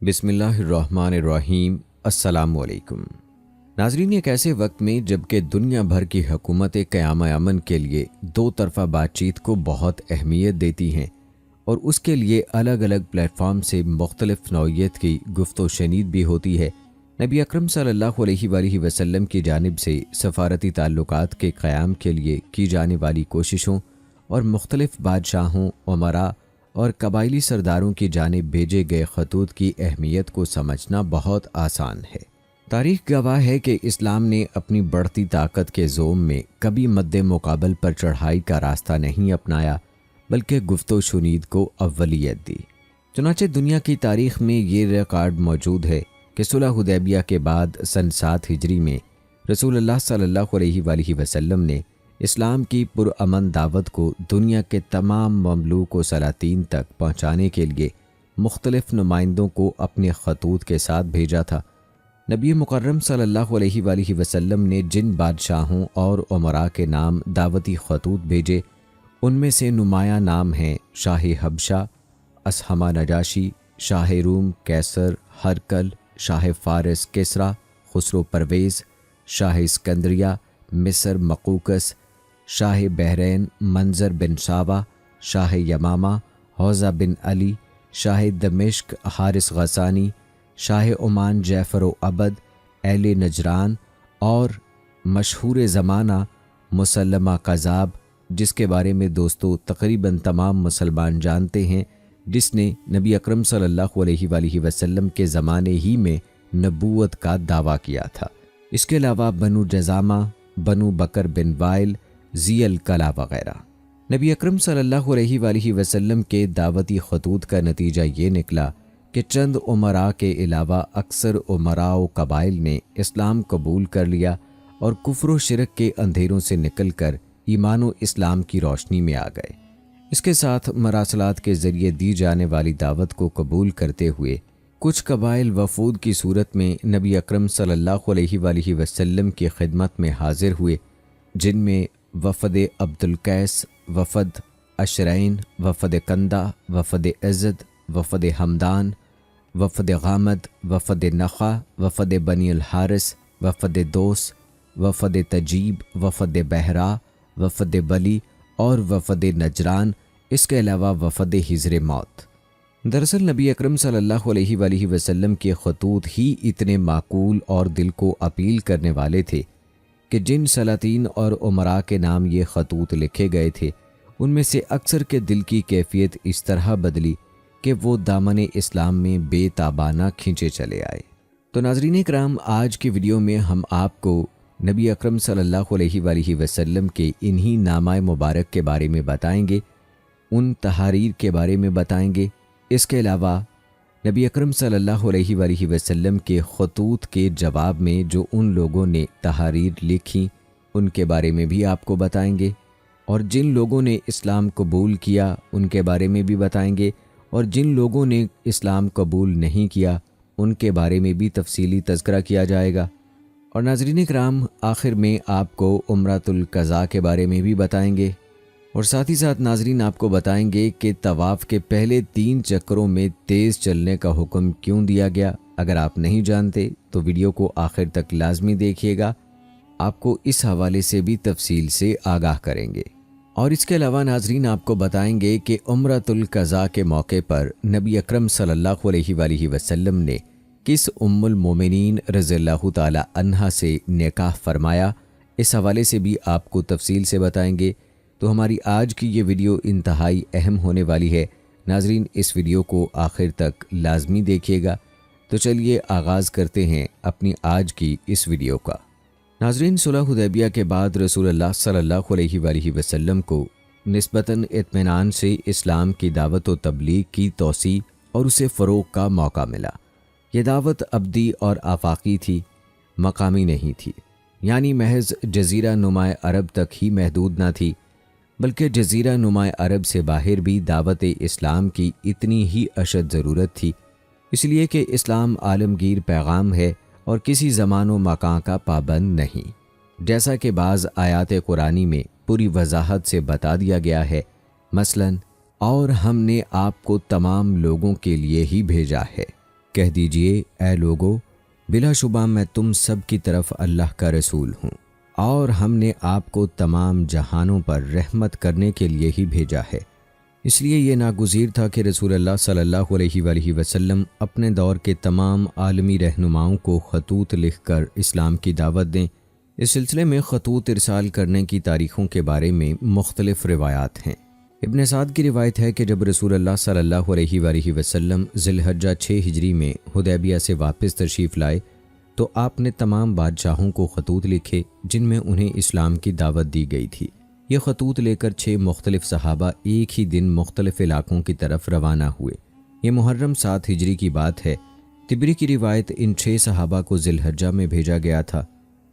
بسم اللہ الرحمن الرحیم۔ السلام علیکم ناظرین، ایک ایسے وقت میں جبکہ دنیا بھر کی حکومتیں قیام امن کے لیے دو طرفہ بات چیت کو بہت اہمیت دیتی ہیں اور اس کے لیے الگ الگ پلیٹ فارم سے مختلف نوعیت کی گفت و شنید بھی ہوتی ہے، نبی اکرم صلی اللہ علیہ وآلہ وسلم کی جانب سے سفارتی تعلقات کے قیام کے لیے کی جانے والی کوششوں اور مختلف بادشاہوں، امراء اور قبائلی سرداروں کی جانب بھیجے گئے خطوط کی اہمیت کو سمجھنا بہت آسان ہے۔ تاریخ گواہ ہے کہ اسلام نے اپنی بڑھتی طاقت کے زوم میں کبھی مد مقابل پر چڑھائی کا راستہ نہیں اپنایا، بلکہ گفت و شنید کو اولیت دی۔ چنانچہ دنیا کی تاریخ میں یہ ریکارڈ موجود ہے کہ صلح حدیبیہ کے بعد سن 7 ہجری میں رسول اللہ صلی اللہ علیہ وآلہ وسلم نے اسلام کی پرامن دعوت کو دنیا کے تمام مملوک و سلاطین تک پہنچانے کے لیے مختلف نمائندوں کو اپنے خطوط کے ساتھ بھیجا تھا۔ نبی مکرم صلی اللہ علیہ وآلہ وسلم نے جن بادشاہوں اور امراء کے نام دعوتی خطوط بھیجے، ان میں سے نمایاں نام ہیں شاہ حبشہ اصحمہ نجاشی، شاہ روم قیصر ہرقل، شاہ فارس کسریٰ خسرو پرویز، شاہ اسکندریہ مصر مقوقس، شاہ بحرین منظر بن ساوا، شاہ یمامہ حوضہ بن علی، شاہ دمشق حارث غسانی، شاہ عمان جعفر و عبد، اہل نجران اور مشہور زمانہ مسلمہ قذاب، جس کے بارے میں دوستو تقریباً تمام مسلمان جانتے ہیں، جس نے نبی اکرم صلی اللہ علیہ وآلہ وسلم کے زمانے ہی میں نبوت کا دعویٰ کیا تھا۔ اس کے علاوہ بنو جزامہ، بنو بکر بن وائل، ذی القلع وغیرہ۔ نبی اکرم صلی اللہ علیہ وآلہ وسلم کے دعوتی خطوط کا نتیجہ یہ نکلا کہ چند امراء کے علاوہ اکثر امراء و قبائل نے اسلام قبول کر لیا اور کفر و شرک کے اندھیروں سے نکل کر ایمان و اسلام کی روشنی میں آ گئے۔ اس کے ساتھ مراسلات کے ذریعے دی جانے والی دعوت کو قبول کرتے ہوئے کچھ قبائل وفود کی صورت میں نبی اکرم صلی اللہ علیہ وآلہ وسلم کی خدمت میں حاضر ہوئے، جن میں وفد عبد القیس، وفد اشرین، وفد کندہ، وفد عزد، وفد حمدان، وفد غامد، وفد نخع، وفد بنی الحارث، وفد دوس، وفد تجیب، وفد بحرا، وفد بلی اور وفد نجران، اس کے علاوہ وفد حضر موت۔ دراصل نبی اکرم صلی اللہ علیہ وآلہ وسلم کے خطوط ہی اتنے معقول اور دل کو اپیل کرنے والے تھے کہ جن سلاطین اور امراء کے نام یہ خطوط لکھے گئے تھے، ان میں سے اکثر کے دل کی کیفیت اس طرح بدلی کہ وہ دامن اسلام میں بے تابانہ کھینچے چلے آئے۔ تو ناظرین کرام، آج کی ویڈیو میں ہم آپ کو نبی اکرم صلی اللہ علیہ وآلہ وسلم کے انہی نامہ مبارک کے بارے میں بتائیں گے، ان تحاریر کے بارے میں بتائیں گے۔ اس کے علاوہ نبی اکرم صلی اللہ علیہ وآلہ وسلم کے خطوط کے جواب میں جو ان لوگوں نے تحاریر لکھی، ان کے بارے میں بھی آپ کو بتائیں گے، اور جن لوگوں نے اسلام قبول کیا ان کے بارے میں بھی بتائیں گے، اور جن لوگوں نے اسلام قبول نہیں کیا ان کے بارے میں بھی تفصیلی تذکرہ کیا جائے گا۔ اور ناظرین کرام، آخر میں آپ کو عمرۃ القضاء کے بارے میں بھی بتائیں گے، اور ساتھ ہی ساتھ ناظرین آپ کو بتائیں گے کہ طواف کے پہلے 3 چکروں میں تیز چلنے کا حکم کیوں دیا گیا۔ اگر آپ نہیں جانتے تو ویڈیو کو آخر تک لازمی دیکھیے گا، آپ کو اس حوالے سے بھی تفصیل سے آگاہ کریں گے۔ اور اس کے علاوہ ناظرین آپ کو بتائیں گے کہ عمرۃ القضاء کے موقع پر نبی اکرم صلی اللہ علیہ وآلہ وسلم نے کس ام المومنین رضی اللہ تعالی عنہا سے نکاح فرمایا، اس حوالے سے بھی آپ کو تفصیل سے بتائیں گے۔ تو ہماری آج کی یہ ویڈیو انتہائی اہم ہونے والی ہے، ناظرین اس ویڈیو کو آخر تک لازمی دیکھیے گا۔ تو چلیے آغاز کرتے ہیں اپنی آج کی اس ویڈیو کا۔ ناظرین، صلح حدیبیہ کے بعد رسول اللہ صلی اللہ علیہ وآلہ وسلم کو نسبتاً اطمینان سے اسلام کی دعوت و تبلیغ کی توسیع اور اسے فروغ کا موقع ملا۔ یہ دعوت ابدی اور آفاقی تھی، مقامی نہیں تھی، یعنی محض جزیرہ نما عرب تک ہی محدود نہ تھی، بلکہ جزیرہ نما عرب سے باہر بھی دعوت اسلام کی اتنی ہی اشد ضرورت تھی، اس لیے کہ اسلام عالمگیر پیغام ہے اور کسی زمان و مکان کا پابند نہیں، جیسا کہ بعض آیات قرآنی میں پوری وضاحت سے بتا دیا گیا ہے۔ مثلاً اور ہم نے آپ کو تمام لوگوں کے لیے ہی بھیجا ہے، کہہ دیجئے اے لوگو، بلا شبہ میں تم سب کی طرف اللہ کا رسول ہوں، اور ہم نے آپ کو تمام جہانوں پر رحمت کرنے کے لیے ہی بھیجا ہے۔ اس لیے یہ ناگزیر تھا کہ رسول اللہ صلی اللہ علیہ وآلہ وسلم اپنے دور کے تمام عالمی رہنماؤں کو خطوط لکھ کر اسلام کی دعوت دیں۔ اس سلسلے میں خطوط ارسال کرنے کی تاریخوں کے بارے میں مختلف روایات ہیں۔ ابن سعد کی روایت ہے کہ جب رسول اللہ صلی اللہ علیہ وآلہ وسلم ذی الحجہ 6 ہجری میں حدیبیہ سے واپس تشریف لائے تو آپ نے تمام بادشاہوں کو خطوط لکھے جن میں انہیں اسلام کی دعوت دی گئی تھی۔ یہ خطوط لے کر 6 مختلف صحابہ ایک ہی دن مختلف علاقوں کی طرف روانہ ہوئے۔ یہ محرم 7 ہجری کی بات ہے۔ طبری کی روایت ان 6 صحابہ کو ذی الحجہ میں بھیجا گیا تھا۔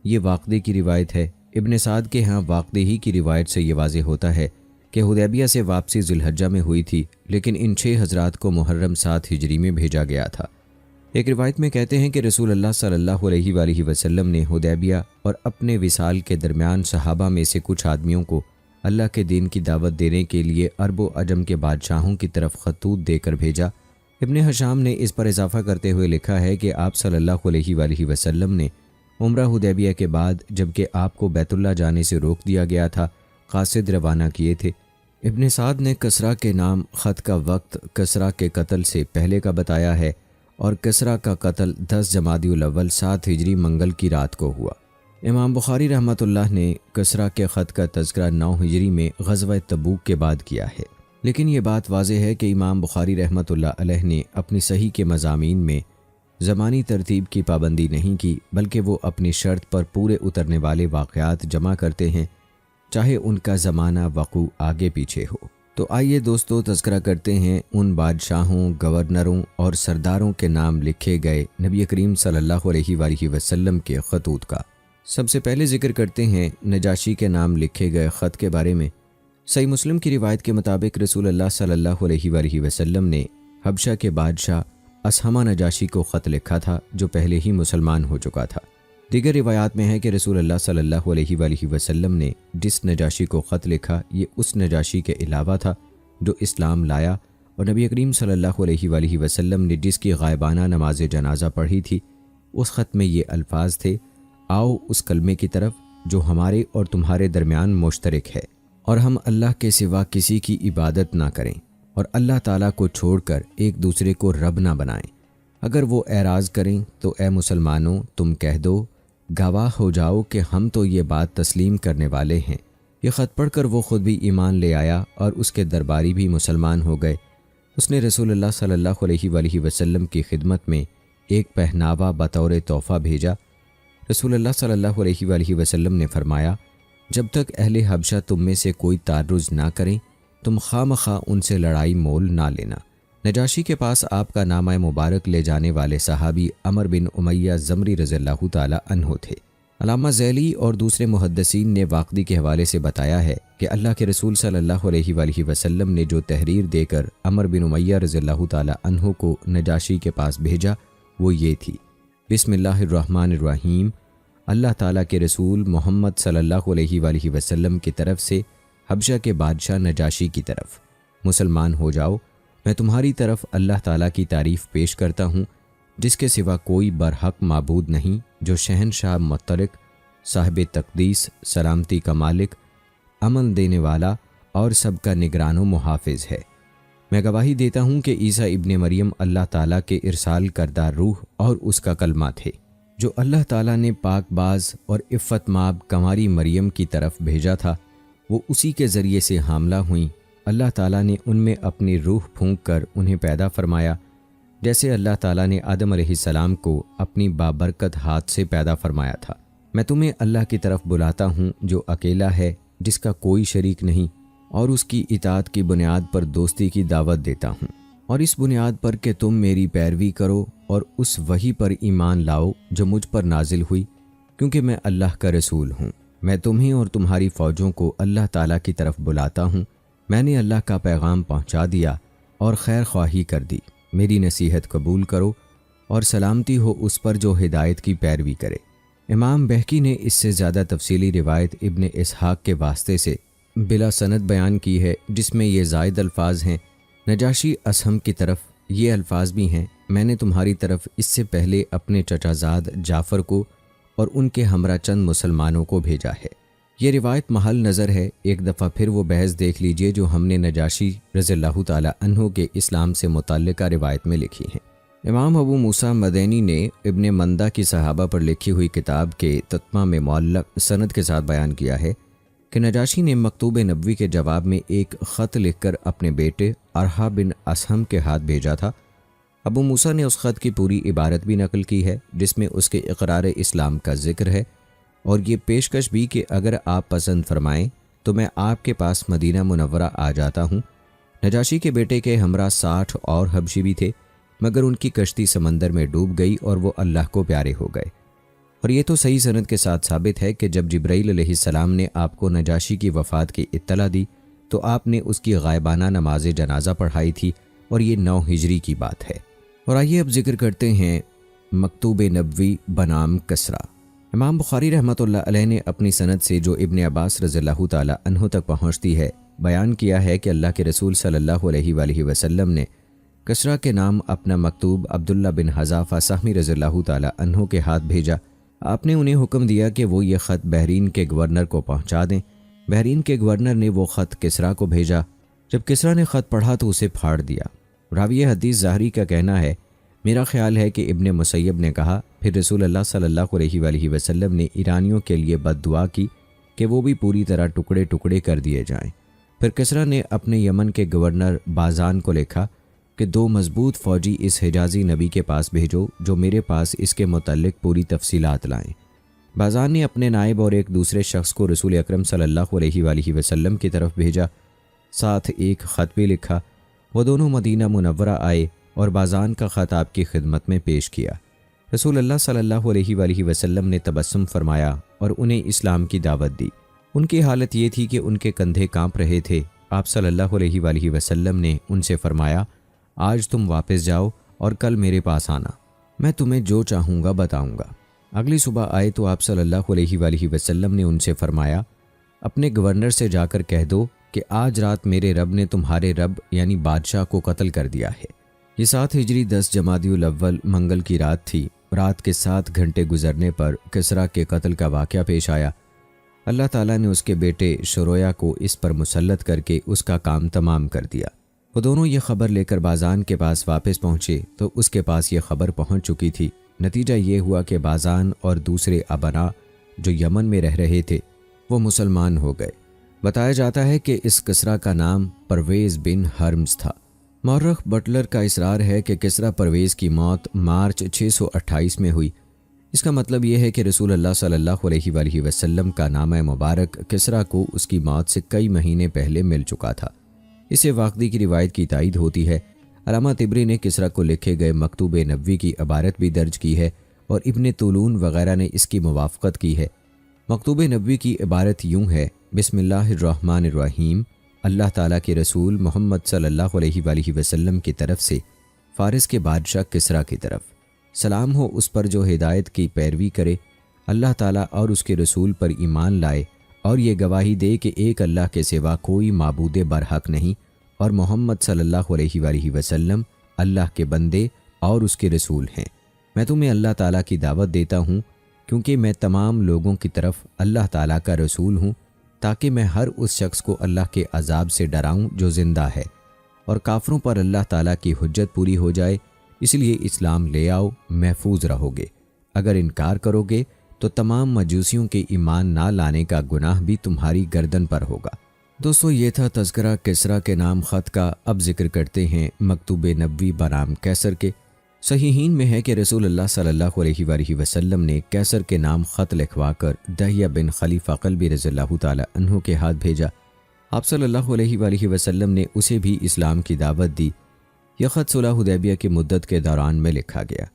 یہ واقعے کی روایت ہے۔ ابن سعد کے ہاں واقعے ہی کی روایت سے یہ واضح ہوتا ہے کہ حدیبیہ سے واپسی ذی الحجہ میں ہوئی تھی، لیکن ان 6 حضرات کو محرم 7 ہجری میں بھیجا گیا تھا۔ ایک روایت میں کہتے ہیں کہ رسول اللہ صلی اللہ علیہ وآلہ وسلم نے حدیبیہ اور اپنے وصال کے درمیان صحابہ میں سے کچھ آدمیوں کو اللہ کے دین کی دعوت دینے کے لیے عرب و عجم کے بادشاہوں کی طرف خطوط دے کر بھیجا۔ ابن حشام نے اس پر اضافہ کرتے ہوئے لکھا ہے کہ آپ صلی اللہ علیہ وآلہ وسلم نے عمرہ حدیبیہ کے بعد جبکہ آپ کو بیت اللہ جانے سے روک دیا گیا تھا، قاصد روانہ کیے تھے۔ ابن سعد نے کسریٰ کے نام خط کا وقت کسریٰ کے قتل سے پہلے کا بتایا ہے، اور کسریٰ کا قتل 10 جمادی الاول 7 ہجری منگل کی رات کو ہوا۔ امام بخاری رحمۃ اللہ نے کسریٰ کے خط کا تذکرہ 9 ہجری میں غزوہ تبوک کے بعد کیا ہے، لیکن یہ بات واضح ہے کہ امام بخاری رحمۃ اللہ علیہ نے اپنی صحیح کے مضامین میں زمانی ترتیب کی پابندی نہیں کی، بلکہ وہ اپنی شرط پر پورے اترنے والے واقعات جمع کرتے ہیں، چاہے ان کا زمانہ وقوع آگے پیچھے ہو۔ تو آئیے دوستو تذکرہ کرتے ہیں ان بادشاہوں، گورنروں اور سرداروں کے نام لکھے گئے نبی کریم صلی اللہ علیہ وآلہ وسلم کے خطوط کا۔ سب سے پہلے ذکر کرتے ہیں نجاشی کے نام لکھے گئے خط کے بارے میں۔ صحیح مسلم کی روایت کے مطابق رسول اللہ صلی اللہ علیہ وآلہ وسلم نے حبشہ کے بادشاہ اسہمہ نجاشی کو خط لکھا تھا جو پہلے ہی مسلمان ہو چکا تھا۔ دیگر روایات میں ہے کہ رسول اللہ صلی اللہ علیہ وآلہ وسلم نے جس نجاشی کو خط لکھا یہ اس نجاشی کے علاوہ تھا جو اسلام لایا، اور نبی کریم صلی اللہ علیہ وآلہ وسلم نے جس کی غائبانہ نماز جنازہ پڑھی تھی اس خط میں یہ الفاظ تھے: آؤ اس کلمے کی طرف جو ہمارے اور تمہارے درمیان مشترک ہے، اور ہم اللہ کے سوا کسی کی عبادت نہ کریں، اور اللہ تعالیٰ کو چھوڑ کر ایک دوسرے کو رب نہ بنائیں۔ اگر وہ اعراض کریں تو اے مسلمانوں تم کہہ دو، گواہ ہو جاؤ کہ ہم تو یہ بات تسلیم کرنے والے ہیں۔ یہ خط پڑھ کر وہ خود بھی ایمان لے آیا اور اس کے درباری بھی مسلمان ہو گئے۔ اس نے رسول اللہ صلی اللہ علیہ وآلہ وسلم کی خدمت میں ایک پہناوا بطور تحفہ بھیجا۔ رسول اللہ صلی اللہ علیہ وآلہ وسلم نے فرمایا، جب تک اہل حبشہ تم میں سے کوئی تعرض نہ کریں تم خواہ ان سے لڑائی مول نہ لینا۔ نجاشی کے پاس آپ کا نامہ مبارک لے جانے والے صحابی عمر بن امیہ زمری رضی اللہ تعالی عنہ تھے۔ علامہ ذیلی اور دوسرے محدثین نے واقعے کے حوالے سے بتایا ہے کہ اللہ کے رسول صلی اللہ علیہ وآلہ وسلم نے جو تحریر دے کر عمر بن امیہ رضی اللہ تعالی عنہ کو نجاشی کے پاس بھیجا وہ یہ تھی: بسم اللہ الرحمن الرحیم، اللہ تعالیٰ کے رسول محمد صلی اللہ علیہ وآلہ وسلم کی طرف سے حبشہ کے بادشاہ نجاشی کی طرف، مسلمان ہو جاؤ، میں تمہاری طرف اللہ تعالیٰ کی تعریف پیش کرتا ہوں جس کے سوا کوئی برحق معبود نہیں، جو شہنشاہ مطلق، صاحب تقدیس، سلامتی کا مالک، امن دینے والا اور سب کا نگران و محافظ ہے۔ میں گواہی دیتا ہوں کہ عیسیٰ ابن مریم اللہ تعالیٰ کے ارسال کردہ روح اور اس کا کلمہ تھے، جو اللہ تعالیٰ نے پاک باز اور عفت ماب کنواری مریم کی طرف بھیجا تھا۔ وہ اسی کے ذریعے سے حاملہ ہوئیں۔ اللہ تعالیٰ نے ان میں اپنی روح پھونک کر انہیں پیدا فرمایا، جیسے اللہ تعالیٰ نے آدم علیہ السلام کو اپنی بابرکت ہاتھ سے پیدا فرمایا تھا۔ میں تمہیں اللہ کی طرف بلاتا ہوں جو اکیلا ہے، جس کا کوئی شریک نہیں، اور اس کی اطاعت کی بنیاد پر دوستی کی دعوت دیتا ہوں، اور اس بنیاد پر کہ تم میری پیروی کرو اور اس وحی پر ایمان لاؤ جو مجھ پر نازل ہوئی، کیونکہ میں اللہ کا رسول ہوں۔ میں تمہیں اور تمہاری فوجوں کو اللہ تعالیٰ کی طرف بلاتا ہوں۔ میں نے اللہ کا پیغام پہنچا دیا اور خیر خواہی کر دی۔ میری نصیحت قبول کرو اور سلامتی ہو اس پر جو ہدایت کی پیروی کرے۔ امام بہقی نے اس سے زیادہ تفصیلی روایت ابن اسحاق کے واسطے سے بلا سند بیان کی ہے، جس میں یہ زائد الفاظ ہیں: نجاشی اسہم کی طرف یہ الفاظ بھی ہیں، میں نے تمہاری طرف اس سے پہلے اپنے چچا زاد جعفر کو اور ان کے ہمراہ چند مسلمانوں کو بھیجا ہے۔ یہ روایت محل نظر ہے۔ ایک دفعہ پھر وہ بحث دیکھ لیجئے جو ہم نے نجاشی رضی اللہ تعالی عنہ کے اسلام سے متعلقہ روایت میں لکھی ہیں۔ امام ابو موسیٰ مدینی نے ابن مندہ کی صحابہ پر لکھی ہوئی کتاب کے تتمہ میں معلق سند کے ساتھ بیان کیا ہے کہ نجاشی نے مکتوب نبوی کے جواب میں ایک خط لکھ کر اپنے بیٹے ارحا بن اسہم کے ہاتھ بھیجا تھا۔ ابو موسیٰ نے اس خط کی پوری عبارت بھی نقل کی ہے جس میں اس کے اقرار اسلام کا ذکر ہے اور یہ پیشکش بھی کہ اگر آپ پسند فرمائیں تو میں آپ کے پاس مدینہ منورہ آ جاتا ہوں۔ نجاشی کے بیٹے کے ہمراہ 60 اور حبشی بھی تھے، مگر ان کی کشتی سمندر میں ڈوب گئی اور وہ اللہ کو پیارے ہو گئے۔ اور یہ تو صحیح سند کے ساتھ ثابت ہے کہ جب جبرائیل علیہ السلام نے آپ کو نجاشی کی وفات کی اطلاع دی تو آپ نے اس کی غائبانہ نماز جنازہ پڑھائی تھی، اور یہ 9 ہجری کی بات ہے۔ اور آئیے اب ذکر کرتے ہیں مکتوب نبوی بنام کسرا۔ امام بخاری رحمۃ اللہ علیہ نے اپنی سند سے جو ابن عباس رضی اللہ تعالی عنہ تک پہنچتی ہے بیان کیا ہے کہ اللہ کے رسول صلی اللہ علیہ وآلہ وسلم نے کسرا کے نام اپنا مکتوب عبداللہ بن حذافہ سہمی رضی اللہ تعالی عنہ کے ہاتھ بھیجا۔ آپ نے انہیں حکم دیا کہ وہ یہ خط بحرین کے گورنر کو پہنچا دیں۔ بحرین کے گورنر نے وہ خط کسرا کو بھیجا۔ جب کسرا نے خط پڑھا تو اسے پھاڑ دیا۔ راوی حدیث ظاہری کا کہنا ہے، میرا خیال ہے کہ ابن مسیب نے کہا، پھر رسول اللہ صلی اللہ علیہ وآلہ وسلم نے ایرانیوں کے لیے بد دعا کی کہ وہ بھی پوری طرح ٹکڑے ٹکڑے کر دیے جائیں۔ پھر کسرا نے اپنے یمن کے گورنر بازان کو لکھا کہ 2 مضبوط فوجی اس حجازی نبی کے پاس بھیجو جو میرے پاس اس کے متعلق پوری تفصیلات لائیں۔ بازان نے اپنے نائب اور ایک دوسرے شخص کو رسول اکرم صلی اللہ علیہ وآلہ وسلم کی طرف بھیجا، ساتھ ایک خط بھی لکھا۔ وہ دونوں مدینہ منورہ آئے اور بازان کا خط آپ کی خدمت میں پیش کیا۔ رسول اللہ صلی اللہ علیہ وآلہ وسلم نے تبسم فرمایا اور انہیں اسلام کی دعوت دی۔ ان کی حالت یہ تھی کہ ان کے کندھے کانپ رہے تھے۔ آپ صلی اللہ علیہ وآلہ وسلم نے ان سے فرمایا، آج تم واپس جاؤ اور کل میرے پاس آنا، میں تمہیں جو چاہوں گا بتاؤں گا۔ اگلی صبح آئے تو آپ صلی اللہ علیہ وآلہ وسلم نے ان سے فرمایا، اپنے گورنر سے جا کر کہہ دو کہ آج رات میرے رب نے تمہارے رب یعنی بادشاہ کو قتل کر دیا ہے۔ یہ 7 ہجری 10 جمادی الاول منگل کی رات تھی۔ رات کے 7 گھنٹے گزرنے پر کسرا کے قتل کا واقعہ پیش آیا۔ اللہ تعالیٰ نے اس کے بیٹے شرویا کو اس پر مسلط کر کے اس کا کام تمام کر دیا۔ وہ دونوں یہ خبر لے کر بازان کے پاس واپس پہنچے تو اس کے پاس یہ خبر پہنچ چکی تھی۔ نتیجہ یہ ہوا کہ بازان اور دوسرے ابنا جو یمن میں رہ رہے تھے وہ مسلمان ہو گئے۔ بتایا جاتا ہے کہ اس کسرا کا نام پرویز بن ہرمز تھا۔ مورخ بٹلر کا اصرار ہے کہ کسرا پرویز کی موت مارچ 628 میں ہوئی۔ اس کا مطلب یہ ہے کہ رسول اللہ صلی اللہ علیہ وآلہ وسلم کا نامہ مبارک کسرا کو اس کی موت سے کئی مہینے پہلے مل چکا تھا۔ اس سے واقعی کی روایت کی تائید ہوتی ہے۔ علامہ طبری نے کسرا کو لکھے گئے مکتوب نبوی کی عبارت بھی درج کی ہے اور ابن طولون وغیرہ نے اس کی موافقت کی ہے۔ مکتوب نبوی کی عبارت یوں ہے، بسم اللہ الرحمن الرحیم، اللہ تعالیٰ کے رسول محمد صلی اللہ علیہ وآلہ وسلم کی طرف سے فارس کے بادشاہ کسرا کی طرف، سلام ہو اس پر جو ہدایت کی پیروی کرے، اللہ تعالیٰ اور اس کے رسول پر ایمان لائے اور یہ گواہی دے کہ ایک اللہ کے سوا کوئی معبود برحق نہیں اور محمد صلی اللہ علیہ وآلہ وسلم اللہ کے بندے اور اس کے رسول ہیں۔ میں تمہیں اللہ تعالیٰ کی دعوت دیتا ہوں کیونکہ میں تمام لوگوں کی طرف اللہ تعالیٰ کا رسول ہوں، تاکہ میں ہر اس شخص کو اللہ کے عذاب سے ڈراؤں جو زندہ ہے، اور کافروں پر اللہ تعالیٰ کی حجت پوری ہو جائے، اس لیے اسلام لے آؤ، محفوظ رہو گے۔ اگر انکار کرو گے تو تمام مجوسیوں کے ایمان نہ لانے کا گناہ بھی تمہاری گردن پر ہوگا۔ دوستو، یہ تھا تذکرہ کسرا کے نام خط کا۔ اب ذکر کرتے ہیں مکتوب نبوی بنام کیسر کے۔ صحیحین میں ہے کہ رسول اللہ صلی اللہ علیہ وآلہ وسلم نے کیسر کے نام خط لکھوا کر دہیہ بن خلیفہ قلبی رضی اللہ تعالی عنہ کے ہاتھ بھیجا۔ آپ صلی اللہ علیہ وآلہ وسلم نے اسے بھی اسلام کی دعوت دی۔ یہ خط صلح حدیبیہ کی مدت کے دوران میں لکھا گیا۔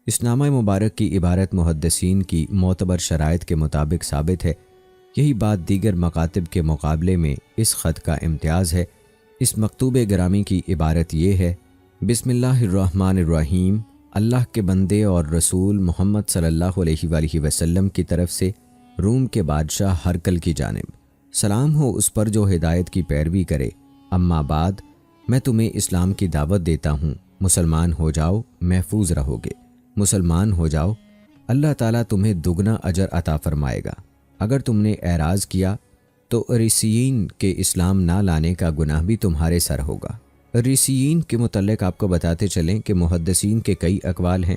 اس نامہ مبارک کی عبارت محدثین کی معتبر شرائط کے مطابق ثابت ہے۔ یہی بات دیگر مکاتب کے مقابلے میں اس خط کا امتیاز ہے۔ اس مکتوب گرامی کی عبارت یہ ہے، بسم اللہ الرحمن الرحیم، اللہ کے بندے اور رسول محمد صلی اللہ علیہ وآلہ وسلم کی طرف سے روم کے بادشاہ ہرقل کی جانب، سلام ہو اس پر جو ہدایت کی پیروی کرے، اما بعد، میں تمہیں اسلام کی دعوت دیتا ہوں مسلمان ہو جاؤ محفوظ رہو گے، مسلمان ہو جاؤ اللہ تعالیٰ تمہیں دگنا اجر عطا فرمائے گا۔ اگر تم نے اعراض کیا تو ریسیین کے اسلام نہ لانے کا گناہ بھی تمہارے سر ہوگا۔ ریسیین کے متعلق آپ کو بتاتے چلیں کہ محدثین کے کئی اقوال ہیں۔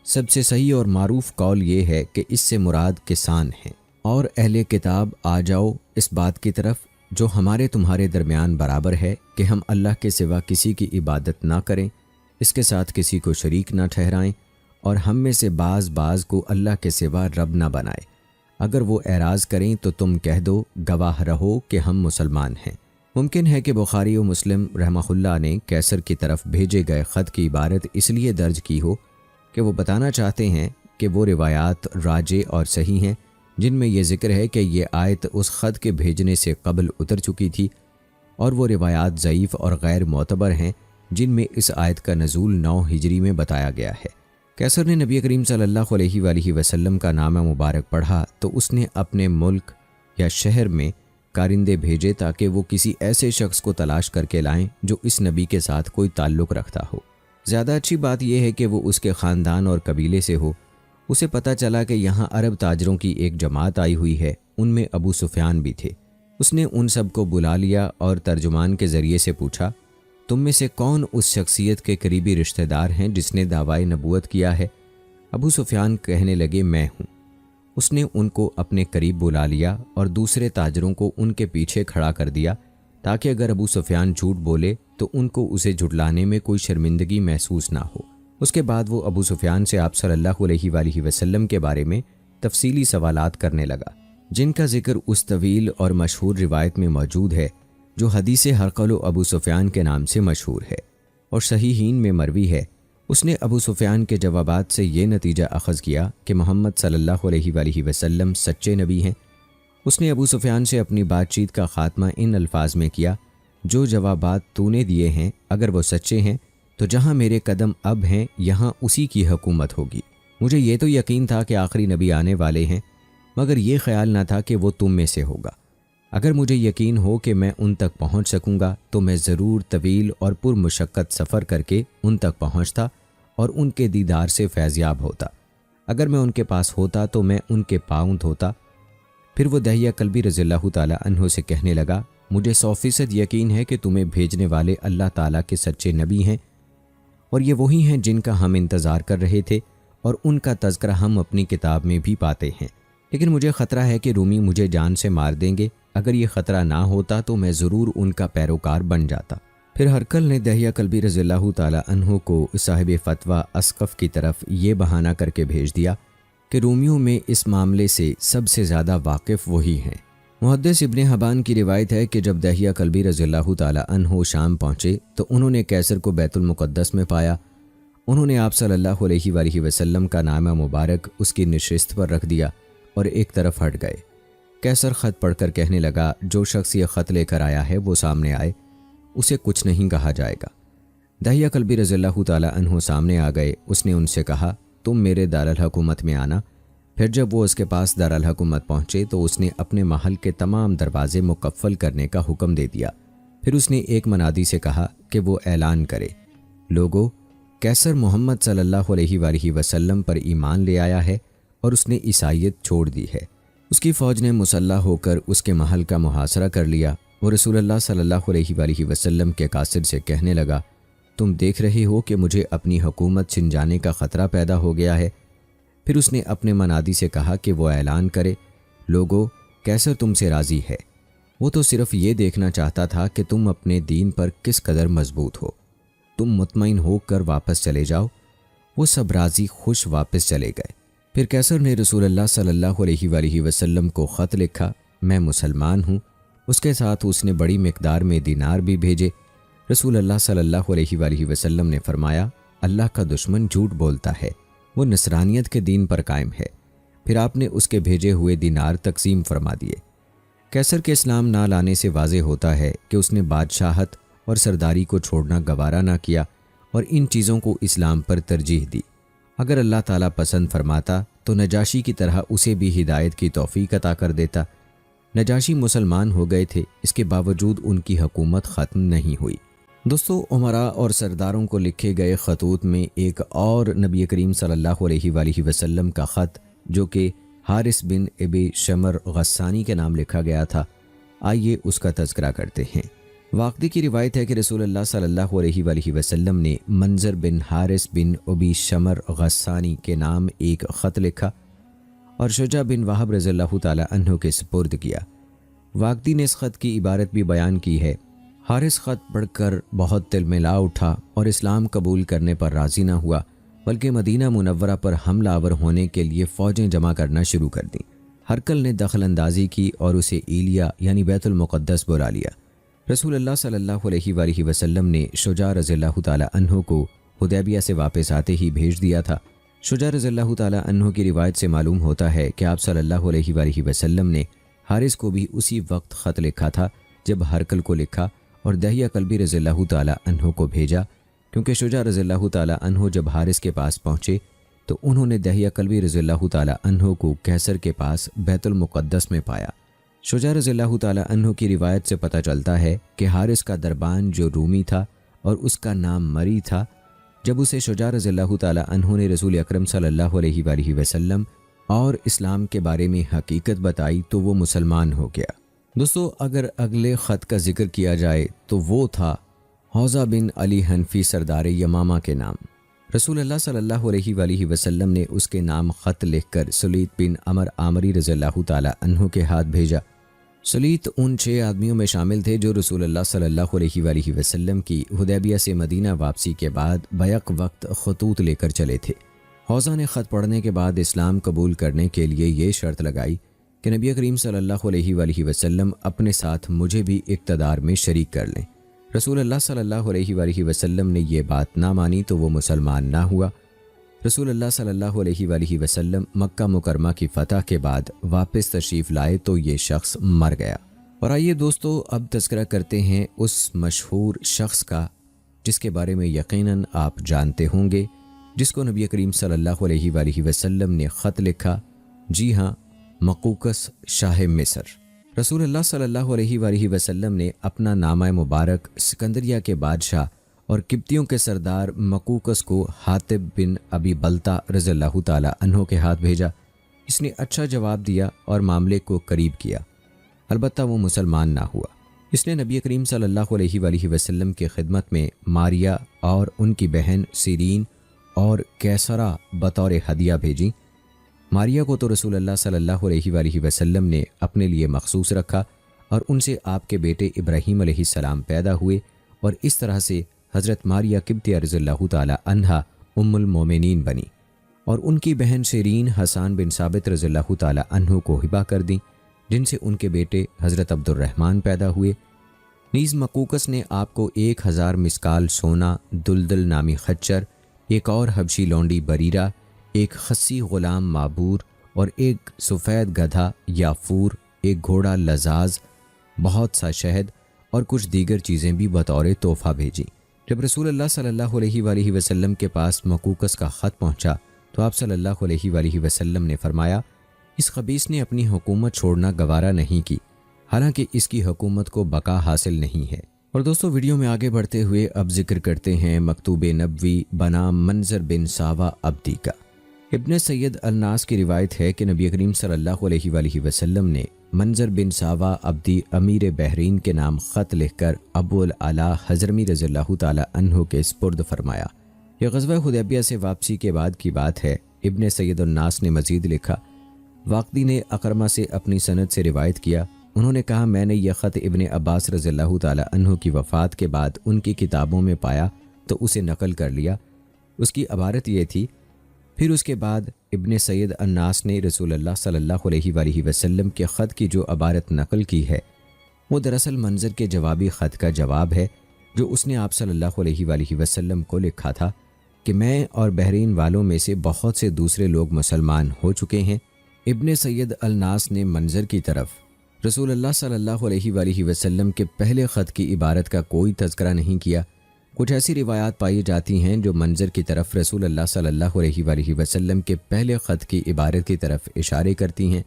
سب سے صحیح اور معروف قول یہ ہے کہ اس سے مراد کسان ہیں، اور اہل کتاب آ جاؤ اس بات کی طرف جو ہمارے تمہارے درمیان برابر ہے کہ ہم اللہ کے سوا کسی کی عبادت نہ کریں، اس کے ساتھ کسی کو شریک نہ ٹھہرائیں، اور ہم میں سے بعض کو اللہ کے سوا رب نہ بنائے۔ اگر وہ اعراض کریں تو تم کہہ دو گواہ رہو کہ ہم مسلمان ہیں۔ ممکن ہے کہ بخاری و مسلم رحمہ اللہ نے کیسر کی طرف بھیجے گئے خط کی عبارت اس لیے درج کی ہو کہ وہ بتانا چاہتے ہیں کہ وہ روایات راجع اور صحیح ہیں جن میں یہ ذکر ہے کہ یہ آیت اس خط کے بھیجنے سے قبل اتر چکی تھی، اور وہ روایات ضعیف اور غیر معتبر ہیں جن میں اس آیت کا نزول 9 ہجری میں بتایا گیا ہے۔ کیسر نے نبی کریم صلی اللہ علیہ وآلہ وسلم کا نامہ مبارک پڑھا تو اس نے اپنے ملک یا شہر میں کارندے بھیجے تاکہ وہ کسی ایسے شخص کو تلاش کر کے لائیں جو اس نبی کے ساتھ کوئی تعلق رکھتا ہو۔ زیادہ اچھی بات یہ ہے کہ وہ اس کے خاندان اور قبیلے سے ہو۔ اسے پتہ چلا کہ یہاں عرب تاجروں کی ایک جماعت آئی ہوئی ہے، ان میں ابو سفیان بھی تھے۔ اس نے ان سب کو بلا لیا اور ترجمان کے ذریعے سے پوچھا، تم میں سے کون اس شخصیت کے قریبی رشتہ دار ہیں جس نے دعویٰ نبوت کیا ہے؟ ابو سفیان کہنے لگے میں ہوں۔ اس نے ان کو اپنے قریب بلا لیا اور دوسرے تاجروں کو ان کے پیچھے کھڑا کر دیا تاکہ اگر ابو سفیان جھوٹ بولے تو ان کو اسے جھٹلانے میں کوئی شرمندگی محسوس نہ ہو۔ اس کے بعد وہ ابو سفیان سے آپ صلی اللہ علیہ وآلہ وسلم کے بارے میں تفصیلی سوالات کرنے لگا، جن کا ذکر اس طویل اور مشہور روایت میں موجود ہے جو حدیث ہرقل و ابو سفیان کے نام سے مشہور ہے اور صحیحین میں مروی ہے۔ اس نے ابو سفیان کے جوابات سے یہ نتیجہ اخذ کیا کہ محمد صلی اللہ علیہ وآلہ وسلم سچے نبی ہیں۔ اس نے ابو سفیان سے اپنی بات چیت کا خاتمہ ان الفاظ میں کیا، جو جوابات تو نے دیے ہیں اگر وہ سچے ہیں تو جہاں میرے قدم اب ہیں یہاں اسی کی حکومت ہوگی۔ مجھے یہ تو یقین تھا کہ آخری نبی آنے والے ہیں، مگر یہ خیال نہ تھا کہ وہ تم میں سے ہوگا۔ اگر مجھے یقین ہو کہ میں ان تک پہنچ سکوں گا تو میں ضرور طویل اور پرمشقت سفر کر کے ان تک پہنچتا اور ان کے دیدار سے فیضیاب ہوتا۔ اگر میں ان کے پاس ہوتا تو میں ان کے پاؤں دھوتا۔ پھر وہ دحیہ کلبی رضی اللہ تعالی عنہ سے کہنے لگا، مجھے 100% یقین ہے کہ تمہیں بھیجنے والے اللہ تعالیٰ کے سچے نبی ہیں، اور یہ وہی ہیں جن کا ہم انتظار کر رہے تھے، اور ان کا تذکرہ ہم اپنی کتاب میں بھی پاتے ہیں۔ لیکن مجھے خطرہ ہے کہ رومی مجھے جان سے مار دیں گے۔ اگر یہ خطرہ نہ ہوتا تو میں ضرور ان کا پیروکار بن جاتا۔ پھر ہرقل نے دحیہ کلبی رضی اللہ تعالی عنہ کو صاحب فتویٰ اسقف کی طرف یہ بہانہ کر کے بھیج دیا کہ رومیوں میں اس معاملے سے سب سے زیادہ واقف وہی ہیں۔ محدث ابن حبان کی روایت ہے کہ جب دحیہ کلبی رضی اللہ تعالی عنہ شام پہنچے تو انہوں نے کیسر کو بیت المقدس میں پایا۔ انہوں نے آپ صلی اللہ علیہ وآلہ وسلم کا نامہ مبارک اس کی نشست پر رکھ دیا اور ایک طرف ہٹ گئے۔ کیسر خط پڑھ کر کہنے لگا، جو شخص یہ خط لے کر آیا ہے وہ سامنے آئے، اسے کچھ نہیں کہا جائے گا۔ دحیہ کلبی رضی اللہ تعالی عنہ سامنے آ گئے۔ اس نے ان سے کہا، تم میرے دارالحکومت میں آنا۔ پھر جب وہ اس کے پاس دارالحکومت پہنچے تو اس نے اپنے محل کے تمام دروازے مقفل کرنے کا حکم دے دیا۔ پھر اس نے ایک منادی سے کہا کہ وہ اعلان کرے، لوگو، کیسر محمد صلی اللہ علیہ وآلہ وسلم پر ایمان لے آیا ہے اور اس نے عیسائیت چھوڑ دی ہے۔ اس کی فوج نے مسلح ہو کر اس کے محل کا محاصرہ کر لیا۔ وہ رسول اللہ صلی اللہ علیہ وآلہ وسلم کے قاصد سے کہنے لگا، تم دیکھ رہے ہو کہ مجھے اپنی حکومت چھن جانے کا خطرہ پیدا ہو گیا ہے۔ پھر اس نے اپنے منادی سے کہا کہ وہ اعلان کرے، لوگو، کیسر تم سے راضی ہے۔ وہ تو صرف یہ دیکھنا چاہتا تھا کہ تم اپنے دین پر کس قدر مضبوط ہو۔ تم مطمئن ہو کر واپس چلے جاؤ۔ وہ سب راضی خوش واپس چلے گئے۔ پھر کیسر نے رسول اللہ صلی اللہ علیہ وآلہ وسلم کو خط لکھا، میں مسلمان ہوں۔ اس کے ساتھ اس نے بڑی مقدار میں دینار بھی بھیجے۔ رسول اللہ صلی اللہ علیہ وآلہ وسلم نے فرمایا، اللہ کا دشمن جھوٹ بولتا ہے، وہ نصرانیت کے دین پر قائم ہے۔ پھر آپ نے اس کے بھیجے ہوئے دینار تقسیم فرما دیے۔ کیسر کے اسلام نہ لانے سے واضح ہوتا ہے کہ اس نے بادشاہت اور سرداری کو چھوڑنا گوارا نہ کیا اور ان چیزوں کو اسلام پر ترجیح دی۔ اگر اللہ تعالیٰ پسند فرماتا تو نجاشی کی طرح اسے بھی ہدایت کی توفیق عطا کر دیتا۔ نجاشی مسلمان ہو گئے تھے، اس کے باوجود ان کی حکومت ختم نہیں ہوئی۔ دوستو، عمراء اور سرداروں کو لکھے گئے خطوط میں ایک اور نبی کریم صلی اللہ علیہ وآلہ وسلم کا خط جو کہ حارث بن ابی شمر غسانی کے نام لکھا گیا تھا، آئیے اس کا تذکرہ کرتے ہیں۔ واقعی کی روایت ہے کہ رسول اللہ صلی اللہ علیہ وآلہ وسلم نے منظر بن حارث بن ابی شمر غسانی کے نام ایک خط لکھا اور شجاع بن وہب رضی اللہ تعالی عنہ کے سپرد کیا۔ واقعی نے اس خط کی عبارت بھی بیان کی ہے۔ حارث خط پڑھ کر بہت دل میں لا اٹھا اور اسلام قبول کرنے پر راضی نہ ہوا، بلکہ مدینہ منورہ پر حملہ آور ہونے کے لیے فوجیں جمع کرنا شروع کر دیں۔ ہرقل نے دخل اندازی کی اور اسے ایلیا یعنی بیت المقدس بلا لیا۔ رسول اللہ صلی اللہ علیہ وآلہ وسلم نے شجاع رضی اللہ تعالی عنہ کو حدیبیہ سے واپس آتے ہی بھیج دیا تھا۔ شجاع رضی اللہ تعالی عنہ کی روایت سے معلوم ہوتا ہے کہ آپ صلی اللہ علیہ وآلہ وسلم نے حارث کو بھی اسی وقت خط لکھا تھا جب ہرقل کو لکھا اور دحیہ کلبی رضی اللہ تعالی عنہ کو بھیجا، کیونکہ شجاع رضی اللہ تعالی عنہ جب حارث کے پاس پہنچے تو انہوں نے دحیہ کلبی رضی اللہ تعالی عنہ کو کیسر کے پاس بیت المقدس میں پایا۔ شجاع رضی اللہ تعالی عنہ کی روایت سے پتہ چلتا ہے کہ حارث کا دربان جو رومی تھا اور اس کا نام مری تھا، جب اسے شجاع رضی اللہ تعالی عنہ نے رسول اکرم صلی اللہ علیہ وآلہ وسلم اور اسلام کے بارے میں حقیقت بتائی تو وہ مسلمان ہو گیا۔ دوستو، اگر اگلے خط کا ذکر کیا جائے تو وہ تھا حوزہ بن علی حنفی سردار یمامہ کے نام۔ رسول اللہ صلی اللہ علیہ وآلہ وسلم نے اس کے نام خط لکھ کر سلیط بن عمر عامری رضی اللہ تعالی عنہ کے ہاتھ بھیجا۔ سلیط ان 6 آدمیوں میں شامل تھے جو رسول اللہ صلی اللہ علیہ وآلہ وسلم کی حدیبیہ سے مدینہ واپسی کے بعد بیک وقت خطوط لے کر چلے تھے۔ حوزہ نے خط پڑھنے کے بعد اسلام قبول کرنے کے لیے یہ شرط لگائی کہ نبی کریم صلی اللہ علیہ وآلہ وسلم اپنے ساتھ مجھے بھی اقتدار میں شریک کر لیں۔ رسول اللہ صلی اللہ علیہ وآلہ وسلم نے یہ بات نہ مانی تو وہ مسلمان نہ ہوا۔ رسول اللہ صلی اللہ علیہ وآلہ وسلم مکہ مکرمہ کی فتح کے بعد واپس تشریف لائے تو یہ شخص مر گیا۔ اور آئیے دوستو، اب تذکرہ کرتے ہیں اس مشہور شخص کا جس کے بارے میں یقیناً آپ جانتے ہوں گے، جس کو نبی کریم صلی اللہ علیہ وآلہ وسلم نے خط لکھا۔ جی ہاں، مقوقس شاہ مصر۔ رسول اللہ صلی اللہ علیہ وآلہ وسلم نے اپنا نامہ مبارک سکندریہ کے بادشاہ اور قبطیوں کے سردار مقوقس کو حاتب بن ابی بلتہ رضی اللہ تعالی عنہ کے ہاتھ بھیجا۔ اس نے اچھا جواب دیا اور معاملے کو قریب کیا، البتہ وہ مسلمان نہ ہوا۔ اس نے نبی کریم صلی اللہ علیہ وآلہ وسلم کی خدمت میں ماریہ اور ان کی بہن سیرین اور کیسرا بطور ہدیہ بھیجی۔ ماریہ کو تو رسول اللہ صلی اللہ علیہ وآلہ وسلم نے اپنے لیے مخصوص رکھا اور ان سے آپ کے بیٹے ابراہیم علیہ السلام پیدا ہوئے، اور اس طرح سے حضرت ماریہ قبطیہ رضی اللہ تعالی عنہا ام المومنین بنی، اور ان کی بہن سیرین حسان بن ثابت رضی اللہ تعالی عنہ کو ہبہ کر دیں، جن سے ان کے بیٹے حضرت عبد الرحمن پیدا ہوئے۔ نیز مقوقس نے آپ کو 1000 مسکال سونا، دلدل نامی خچر، ایک اور حبشی لونڈی بریرہ، ایک خسی غلام معبور اور ایک سفید گدھا یافور، ایک گھوڑا لزاز، بہت سا شہد اور کچھ دیگر چیزیں بھی بطور تحفہ بھیجی۔ جب رسول اللہ صلی اللہ علیہ وآلہ وسلم کے پاس مقوقس کا خط پہنچا تو آپ صلی اللہ علیہ وآلہ وسلم نے فرمایا، اس خبیث نے اپنی حکومت چھوڑنا گوارا نہیں کی، حالانکہ اس کی حکومت کو بقا حاصل نہیں ہے۔ اور دوستو، ویڈیو میں آگے بڑھتے ہوئے اب ذکر کرتے ہیں مکتوب نبوی بنام منظر بن ساوا عبدی کا۔ ابن سید الناس کی روایت ہے کہ نبی کریم صلی اللہ علیہ وآلہ وسلم نے منظر بن ساوا عبدی امیر بحرین کے نام خط لکھ کر ابو العلا حضرمی رضی اللہ تعالی عنہ کے سپرد فرمایا۔ یہ غزوہ حدیبیہ سے واپسی کے بعد کی بات ہے۔ ابن سید الناس نے مزید لکھا، واقدی نے اکرمہ سے اپنی سند سے روایت کیا، انہوں نے کہا، میں نے یہ خط ابن عباس رضی اللہ تعالی عنہ کی وفات کے بعد ان کی کتابوں میں پایا تو اسے نقل کر لیا۔ اس کی عبارت یہ تھی، پھر اس کے بعد ابن سید الناس نے رسول اللہ صلی اللہ علیہ وآلہ وسلم کے خط کی جو عبارت نقل کی ہے وہ دراصل منظر کے جوابی خط کا جواب ہے جو اس نے آپ صلی اللہ علیہ وآلہ وسلم کو لکھا تھا کہ میں اور بحرین والوں میں سے بہت سے دوسرے لوگ مسلمان ہو چکے ہیں۔ ابن سید الناس نے منظر کی طرف رسول اللہ صلی اللہ علیہ وآلہ وسلم کے پہلے خط کی عبارت کا کوئی تذکرہ نہیں کیا۔ کچھ ایسی روایات پائی جاتی ہیں جو منظر کی طرف رسول اللہ صلی اللہ علیہ وآلہ وسلم کے پہلے خط کی عبارت کی طرف اشارے کرتی ہیں،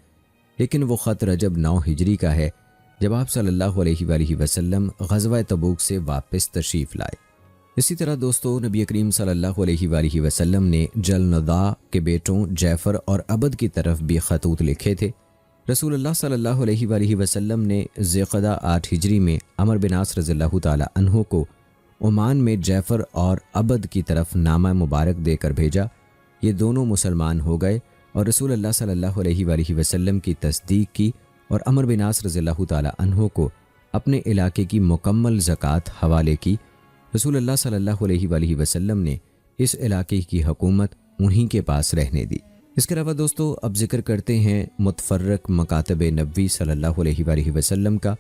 لیکن وہ خط رجب 9 ہجری کا ہے جب آپ صلی اللہ علیہ وآلہ وسلم غزوہ تبوک سے واپس تشریف لائے۔ اسی طرح دوستو نبی کریم صلی اللہ علیہ وآلہ وسلم نے جلندا کے بیٹوں جعفر اور عبد کی طرف بھی خطوط لکھے تھے۔ رسول اللہ صلی اللہ علیہ وآلہ وسلم نے ذوالقعدہ 8 ہجری میں عمرو بن عاص رضی اللہ تعالی عنہ کو عمان میں جعفر اور عبد کی طرف نامہ مبارک دے کر بھیجا۔ یہ دونوں مسلمان ہو گئے اور رسول اللہ صلی اللہ علیہ وآلہ وسلم کی تصدیق کی اور عمرو بن عاص رضی اللہ تعالی عنہ کو اپنے علاقے کی مکمل زکوٰۃ حوالے کی۔ رسول اللہ صلی اللہ علیہ وآلہ وسلم نے اس علاقے کی حکومت انہی کے پاس رہنے دی۔ اس کے علاوہ دوستو اب ذکر کرتے ہیں متفرق مکاتب نبوی صلی اللہ علیہ وآلہ وسلم کا۔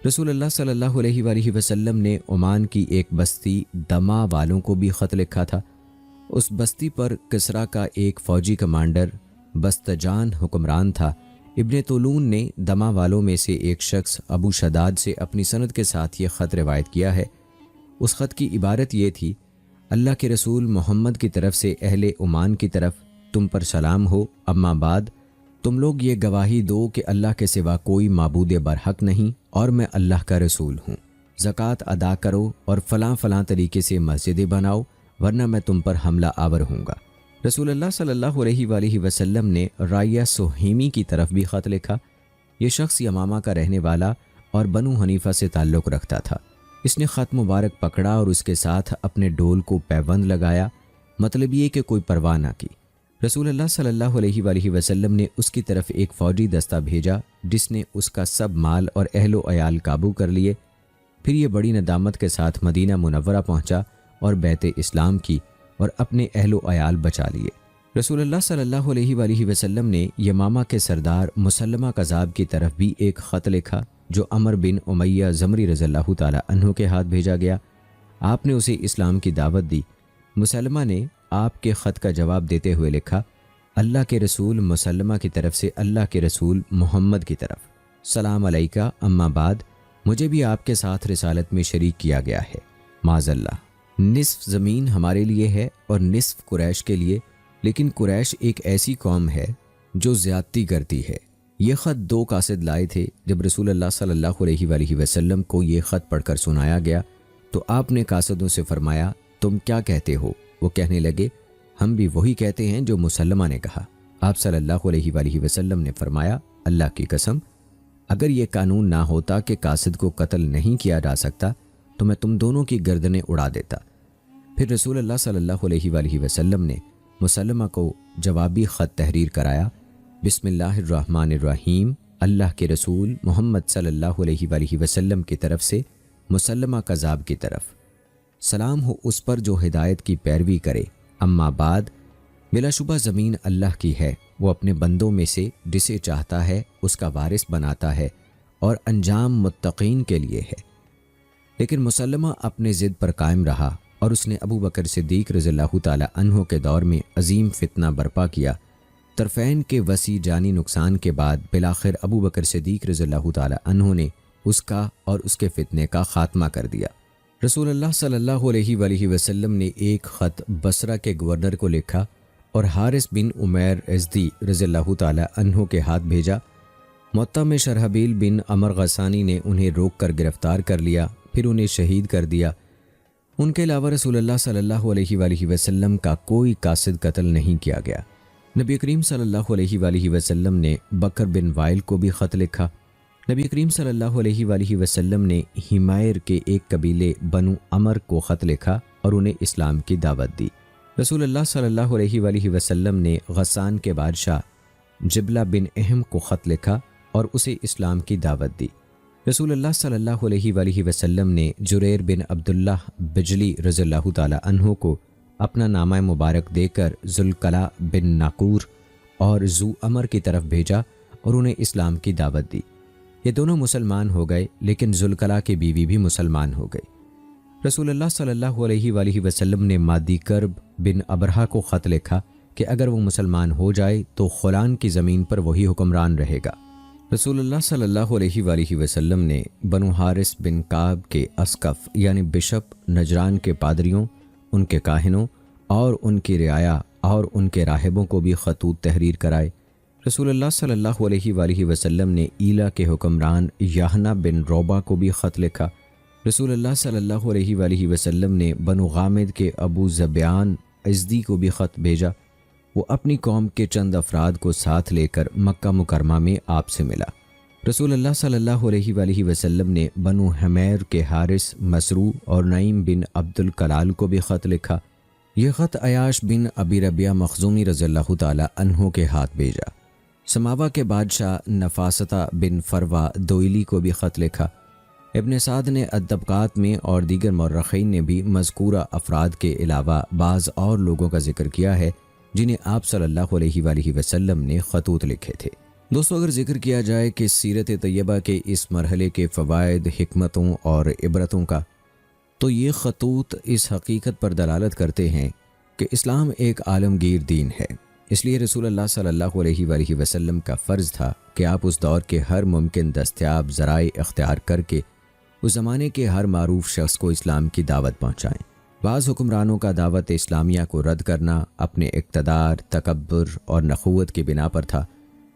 رسول اللہ صلی اللہ علیہ وآلہ وسلم نے عمان کی ایک بستی دما والوں کو بھی خط لکھا تھا۔ اس بستی پر کسریٰ کا ایک فوجی کمانڈر بستجان حکمران تھا۔ ابن طولون نے دما والوں میں سے ایک شخص ابو شداد سے اپنی سند کے ساتھ یہ خط روایت کیا ہے۔ اس خط کی عبارت یہ تھی: اللہ کے رسول محمد کی طرف سے اہل عمان کی طرف تم پر سلام ہو، اما بعد تم لوگ یہ گواہی دو کہ اللہ کے سوا کوئی معبود برحق نہیں اور میں اللہ کا رسول ہوں۔ زکوٰۃ ادا کرو اور فلاں فلاں طریقے سے مسجدیں بناؤ، ورنہ میں تم پر حملہ آور ہوں گا۔ رسول اللہ صلی اللہ علیہ وآلہ وسلم نے رائیہ سہیمی کی طرف بھی خط لکھا۔ یہ شخص یمامہ کا رہنے والا اور بنو حنیفہ سے تعلق رکھتا تھا۔ اس نے خط مبارک پکڑا اور اس کے ساتھ اپنے ڈول کو پیوند لگایا، مطلب یہ کہ کوئی پرواہ نہ کی۔ رسول اللہ صلی اللہ علیہ وآلہ وسلم نے اس کی طرف ایک فوجی دستہ بھیجا جس نے اس کا سب مال اور اہل و عیال قابو کر لیے۔ پھر یہ بڑی ندامت کے ساتھ مدینہ منورہ پہنچا اور بیعت اسلام کی اور اپنے اہل و عیال بچا لیے۔ رسول اللہ صلی اللہ علیہ وآلہ وسلم نے یمامہ کے سردار مسلمہ کذاب کی طرف بھی ایک خط لکھا جو عمر بن امیہ زمری رضی اللہ تعالی عنہ کے ہاتھ بھیجا گیا۔ آپ نے اسے اسلام کی دعوت دی۔ مسلمہ نے آپ کے خط کا جواب دیتے ہوئے لکھا: اللہ کے رسول مسلمہ کی طرف سے اللہ کے رسول محمد کی طرف سلام علیکہ، اما بعد مجھے بھی آپ کے ساتھ رسالت میں شریک کیا گیا ہے۔ معاذ اللہ، نصف زمین ہمارے لیے ہے اور نصف قریش کے لیے، لیکن قریش ایک ایسی قوم ہے جو زیادتی کرتی ہے۔ یہ خط 2 قاصد لائے تھے۔ جب رسول اللہ صلی اللہ علیہ وآلہ وسلم کو یہ خط پڑھ کر سنایا گیا تو آپ نے قاصدوں سے فرمایا: تم کیا کہتے ہو؟ وہ کہنے لگے: ہم بھی وہی کہتے ہیں جو مسلمہ نے کہا۔ آپ صلی اللہ علیہ وآلہ وسلم نے فرمایا: اللہ کی قسم، اگر یہ قانون نہ ہوتا کہ قاصد کو قتل نہیں کیا جا سکتا تو میں تم دونوں کی گردنیں اڑا دیتا۔ پھر رسول اللہ صلی اللہ علیہ وآلہ وسلم نے مسلمہ کو جوابی خط تحریر کرایا: بسم اللہ الرحمن الرحیم، اللہ کے رسول محمد صلی اللہ علیہ وآلہ وسلم کی طرف سے مسلمہ کذاب کی طرف سلام ہو اس پر جو ہدایت کی پیروی کرے، اما بعد بلا شبہ زمین اللہ کی ہے، وہ اپنے بندوں میں سے جسے چاہتا ہے اس کا وارث بناتا ہے اور انجام متقین کے لیے ہے۔ لیکن مسلمہ اپنے ضد پر قائم رہا اور اس نے ابو بکر صدیق رضی اللہ تعالی عنہ کے دور میں عظیم فتنہ برپا کیا۔ طرفین کے وسیع جانی نقصان کے بعد بالآخر ابو بکر صدیق رضی اللہ تعالی عنہ نے اس کا اور اس کے فتنے کا خاتمہ کر دیا۔ رسول اللہ صلی اللہ علیہ وآلہ وسلم نے ایک خط بصرہ کے گورنر کو لکھا اور حارث بن عمیر ازدی رضی اللہ تعالی عنہ کے ہاتھ بھیجا۔ معطا میں شرحبیل بن عمر غسانی نے انہیں روک کر گرفتار کر لیا، پھر انہیں شہید کر دیا۔ ان کے علاوہ رسول اللہ صلی اللہ علیہ وآلہ وسلم کا کوئی قاصد قتل نہیں کیا گیا۔ نبی کریم صلی اللہ علیہ وآلہ وسلم نے بکر بن وائل کو بھی خط لکھا۔ نبی کریم صلی اللہ علیہ وآلہ وسلم نے ہمائر کے ایک قبیلے بنو عمر کو خط لکھا اور انہیں اسلام کی دعوت دی۔ رسول اللہ صلی اللہ علیہ وآلہ وسلم نے غسان کے بادشاہ جبلہ بن اہم کو خط لکھا اور اسے اسلام کی دعوت دی۔ رسول اللہ صلی اللہ علیہ وآلہ وسلم نے جریر بن عبداللہ بجلی رضی اللہ تعالی عنہ کو اپنا نامہ مبارک دے کر ذوالقلع بن ناقور اور ذو عمر کی طرف بھیجا اور انہیں اسلام کی دعوت دی۔ یہ دونوں مسلمان ہو گئے، لیکن ذوالقلع کی بیوی بھی مسلمان ہو گئی۔ رسول اللہ صلی اللہ علیہ وآلہ وسلم نے مادی کرب بن ابرہہ کو خط لکھا کہ اگر وہ مسلمان ہو جائے تو خولان کی زمین پر وہی حکمران رہے گا۔ رسول اللہ صلی اللہ علیہ وآلہ وسلم نے بنو حارث بن کعب کے اسقف یعنی بشپ، نجران کے پادریوں، ان کے کاہنوں اور ان کی رعایا اور ان کے راہبوں کو بھی خطوط تحریر کرائے۔ رسول اللہ صلی اللہ علیہ وآلہ وسلم نے ایلا کے حکمران یحنا بن روبا کو بھی خط لکھا۔ رسول اللہ صلی اللہ علیہ وآلہ وسلم نے بنو غامد کے ابو ذبیان ازدی کو بھی خط بھیجا۔ وہ اپنی قوم کے چند افراد کو ساتھ لے کر مکہ مکرمہ میں آپ سے ملا۔ رسول اللہ صلی اللہ علیہ وآلہ وسلم نے بنو حمیر کے حارث مسروع اور نعیم بن عبد الکلال کو بھی خط لکھا۔ یہ خط عیاش بن ابی ربیعہ مخزومی رضی اللہ تعالی عنہ کے ہاتھ بھیجا۔ سماوا کے بادشاہ نفاستہ بن فروا دوئلی کو بھی خط لکھا۔ ابن سعد نے الطبقات میں اور دیگر مورخین نے بھی مذکورہ افراد کے علاوہ بعض اور لوگوں کا ذکر کیا ہے جنہیں آپ صلی اللہ علیہ وآلہ وسلم نے خطوط لکھے تھے۔ دوستو، اگر ذکر کیا جائے کہ سیرت طیبہ کے اس مرحلے کے فوائد، حکمتوں اور عبرتوں کا، تو یہ خطوط اس حقیقت پر دلالت کرتے ہیں کہ اسلام ایک عالمگیر دین ہے۔ اس لیے رسول اللہ صلی اللہ علیہ وآلہ وسلم کا فرض تھا کہ آپ اس دور کے ہر ممکن دستیاب ذرائع اختیار کر کے اس زمانے کے ہر معروف شخص کو اسلام کی دعوت پہنچائیں۔ بعض حکمرانوں کا دعوت اسلامیہ کو رد کرنا اپنے اقتدار، تکبر اور نخوت کی بنا پر تھا۔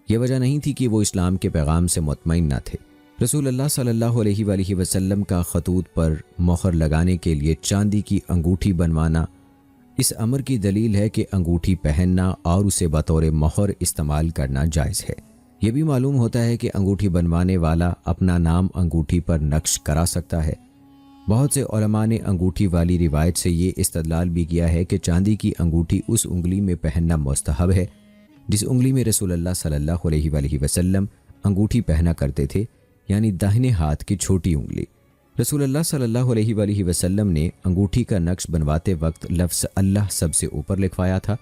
یہ وجہ نہیں تھی کہ وہ اسلام کے پیغام سے مطمئن نہ تھے۔ رسول اللہ صلی اللہ علیہ وآلہ وسلم کا خطوط پر مہر لگانے کے لیے چاندی کی انگوٹھی بنوانا اس امر کی دلیل ہے کہ انگوٹھی پہننا اور اسے بطور مہر استعمال کرنا جائز ہے۔ یہ بھی معلوم ہوتا ہے کہ انگوٹھی بنوانے والا اپنا نام انگوٹھی پر نقش کرا سکتا ہے۔ بہت سے علماء نے انگوٹھی والی روایت سے یہ استدلال بھی کیا ہے کہ چاندی کی انگوٹھی اس انگلی میں پہننا مستحب ہے جس انگلی میں رسول اللہ صلی اللہ علیہ وآلہ وسلم انگوٹھی پہنا کرتے تھے، یعنی داہنے ہاتھ کی چھوٹی انگلی۔ رسول اللہ صلی اللہ علیہ وآلہ وسلم نے انگوٹھی کا نقش بنواتے وقت لفظ اللہ سب سے اوپر لکھوایا تھا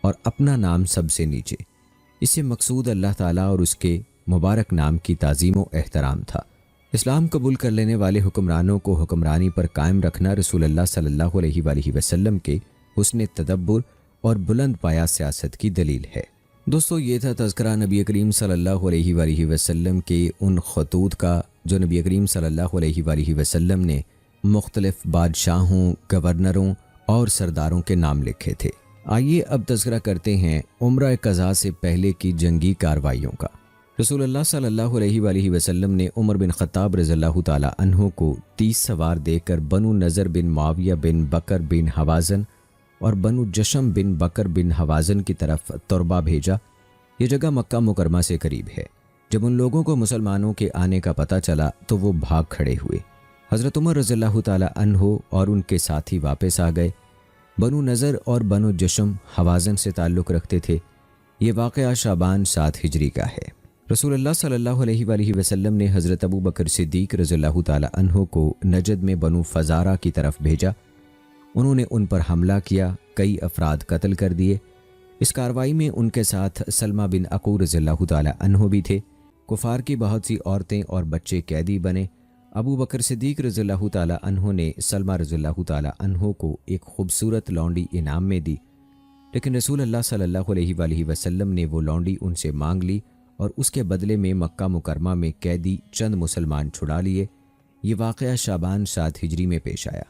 اور اپنا نام سب سے نیچے۔ اس سے مقصود اللہ تعالیٰ اور اس کے مبارک نام کی تعظیم و احترام تھا۔ اسلام قبول کر لینے والے حکمرانوں کو حکمرانی پر قائم رکھنا رسول اللہ صلی اللہ علیہ وآلہ وسلم کے حسن تدبر اور بلند پایہ سیاست کی دلیل ہے۔ دوستو، یہ تھا تذکرہ نبی کریم صلی اللہ علیہ وآلہ وسلم کے ان خطوط کا جو نبی کریم صلی اللہ علیہ وآلہ وسلم نے مختلف بادشاہوں، گورنروں اور سرداروں کے نام لکھے تھے۔ آئیے اب تذکرہ کرتے ہیں عمرہ قضاء سے پہلے کی جنگی کارروائیوں کا۔ رسول اللہ صلی اللہ علیہ وآلہ وسلم نے عمر بن خطاب رضی اللہ تعالی عنہ کو 30 سوار دے کر بنو نضر بن معاویہ بن بکر بن حوازن اور بنو جشم بن بکر بن حوازن کی طرف تربہ بھیجا۔ یہ جگہ مکہ مکرمہ سے قریب ہے۔ جب ان لوگوں کو مسلمانوں کے آنے کا پتہ چلا تو وہ بھاگ کھڑے ہوئے۔ حضرت عمر رضی اللہ تعالی عنہ اور ان کے ساتھی واپس آ گئے۔ بنو نضر اور بنو جشم حوازن سے تعلق رکھتے تھے۔ یہ واقعہ شعبان 7 ہجری کا ہے۔ رسول اللہ صلی اللہ علیہ وآلہ وسلم نے حضرت ابو بکر صدیق رضی اللہ تعالی عنہ کو نجد میں بنو فزارہ کی طرف بھیجا۔ انہوں نے ان پر حملہ کیا، کئی افراد قتل کر دیے۔ اس کارروائی میں ان کے ساتھ سلمہ بن عقو رضی اللہ تعالی عنہ بھی تھے۔ کفار کی بہت سی عورتیں اور بچے قیدی بنے۔ ابو بکر صدیق رضی اللہ تعالی عنہ نے سلمہ رضی اللہ تعالی عنہ کو ایک خوبصورت لونڈی انعام میں دی، لیکن رسول اللہ صلی اللہ علیہ وآلہ وسلم نے وہ لونڈی ان سے مانگ لی اور اس کے بدلے میں مکہ مکرمہ میں قیدی چند مسلمان چھڑا لیے۔ یہ واقعہ شعبان 7 ہجری میں پیش آیا۔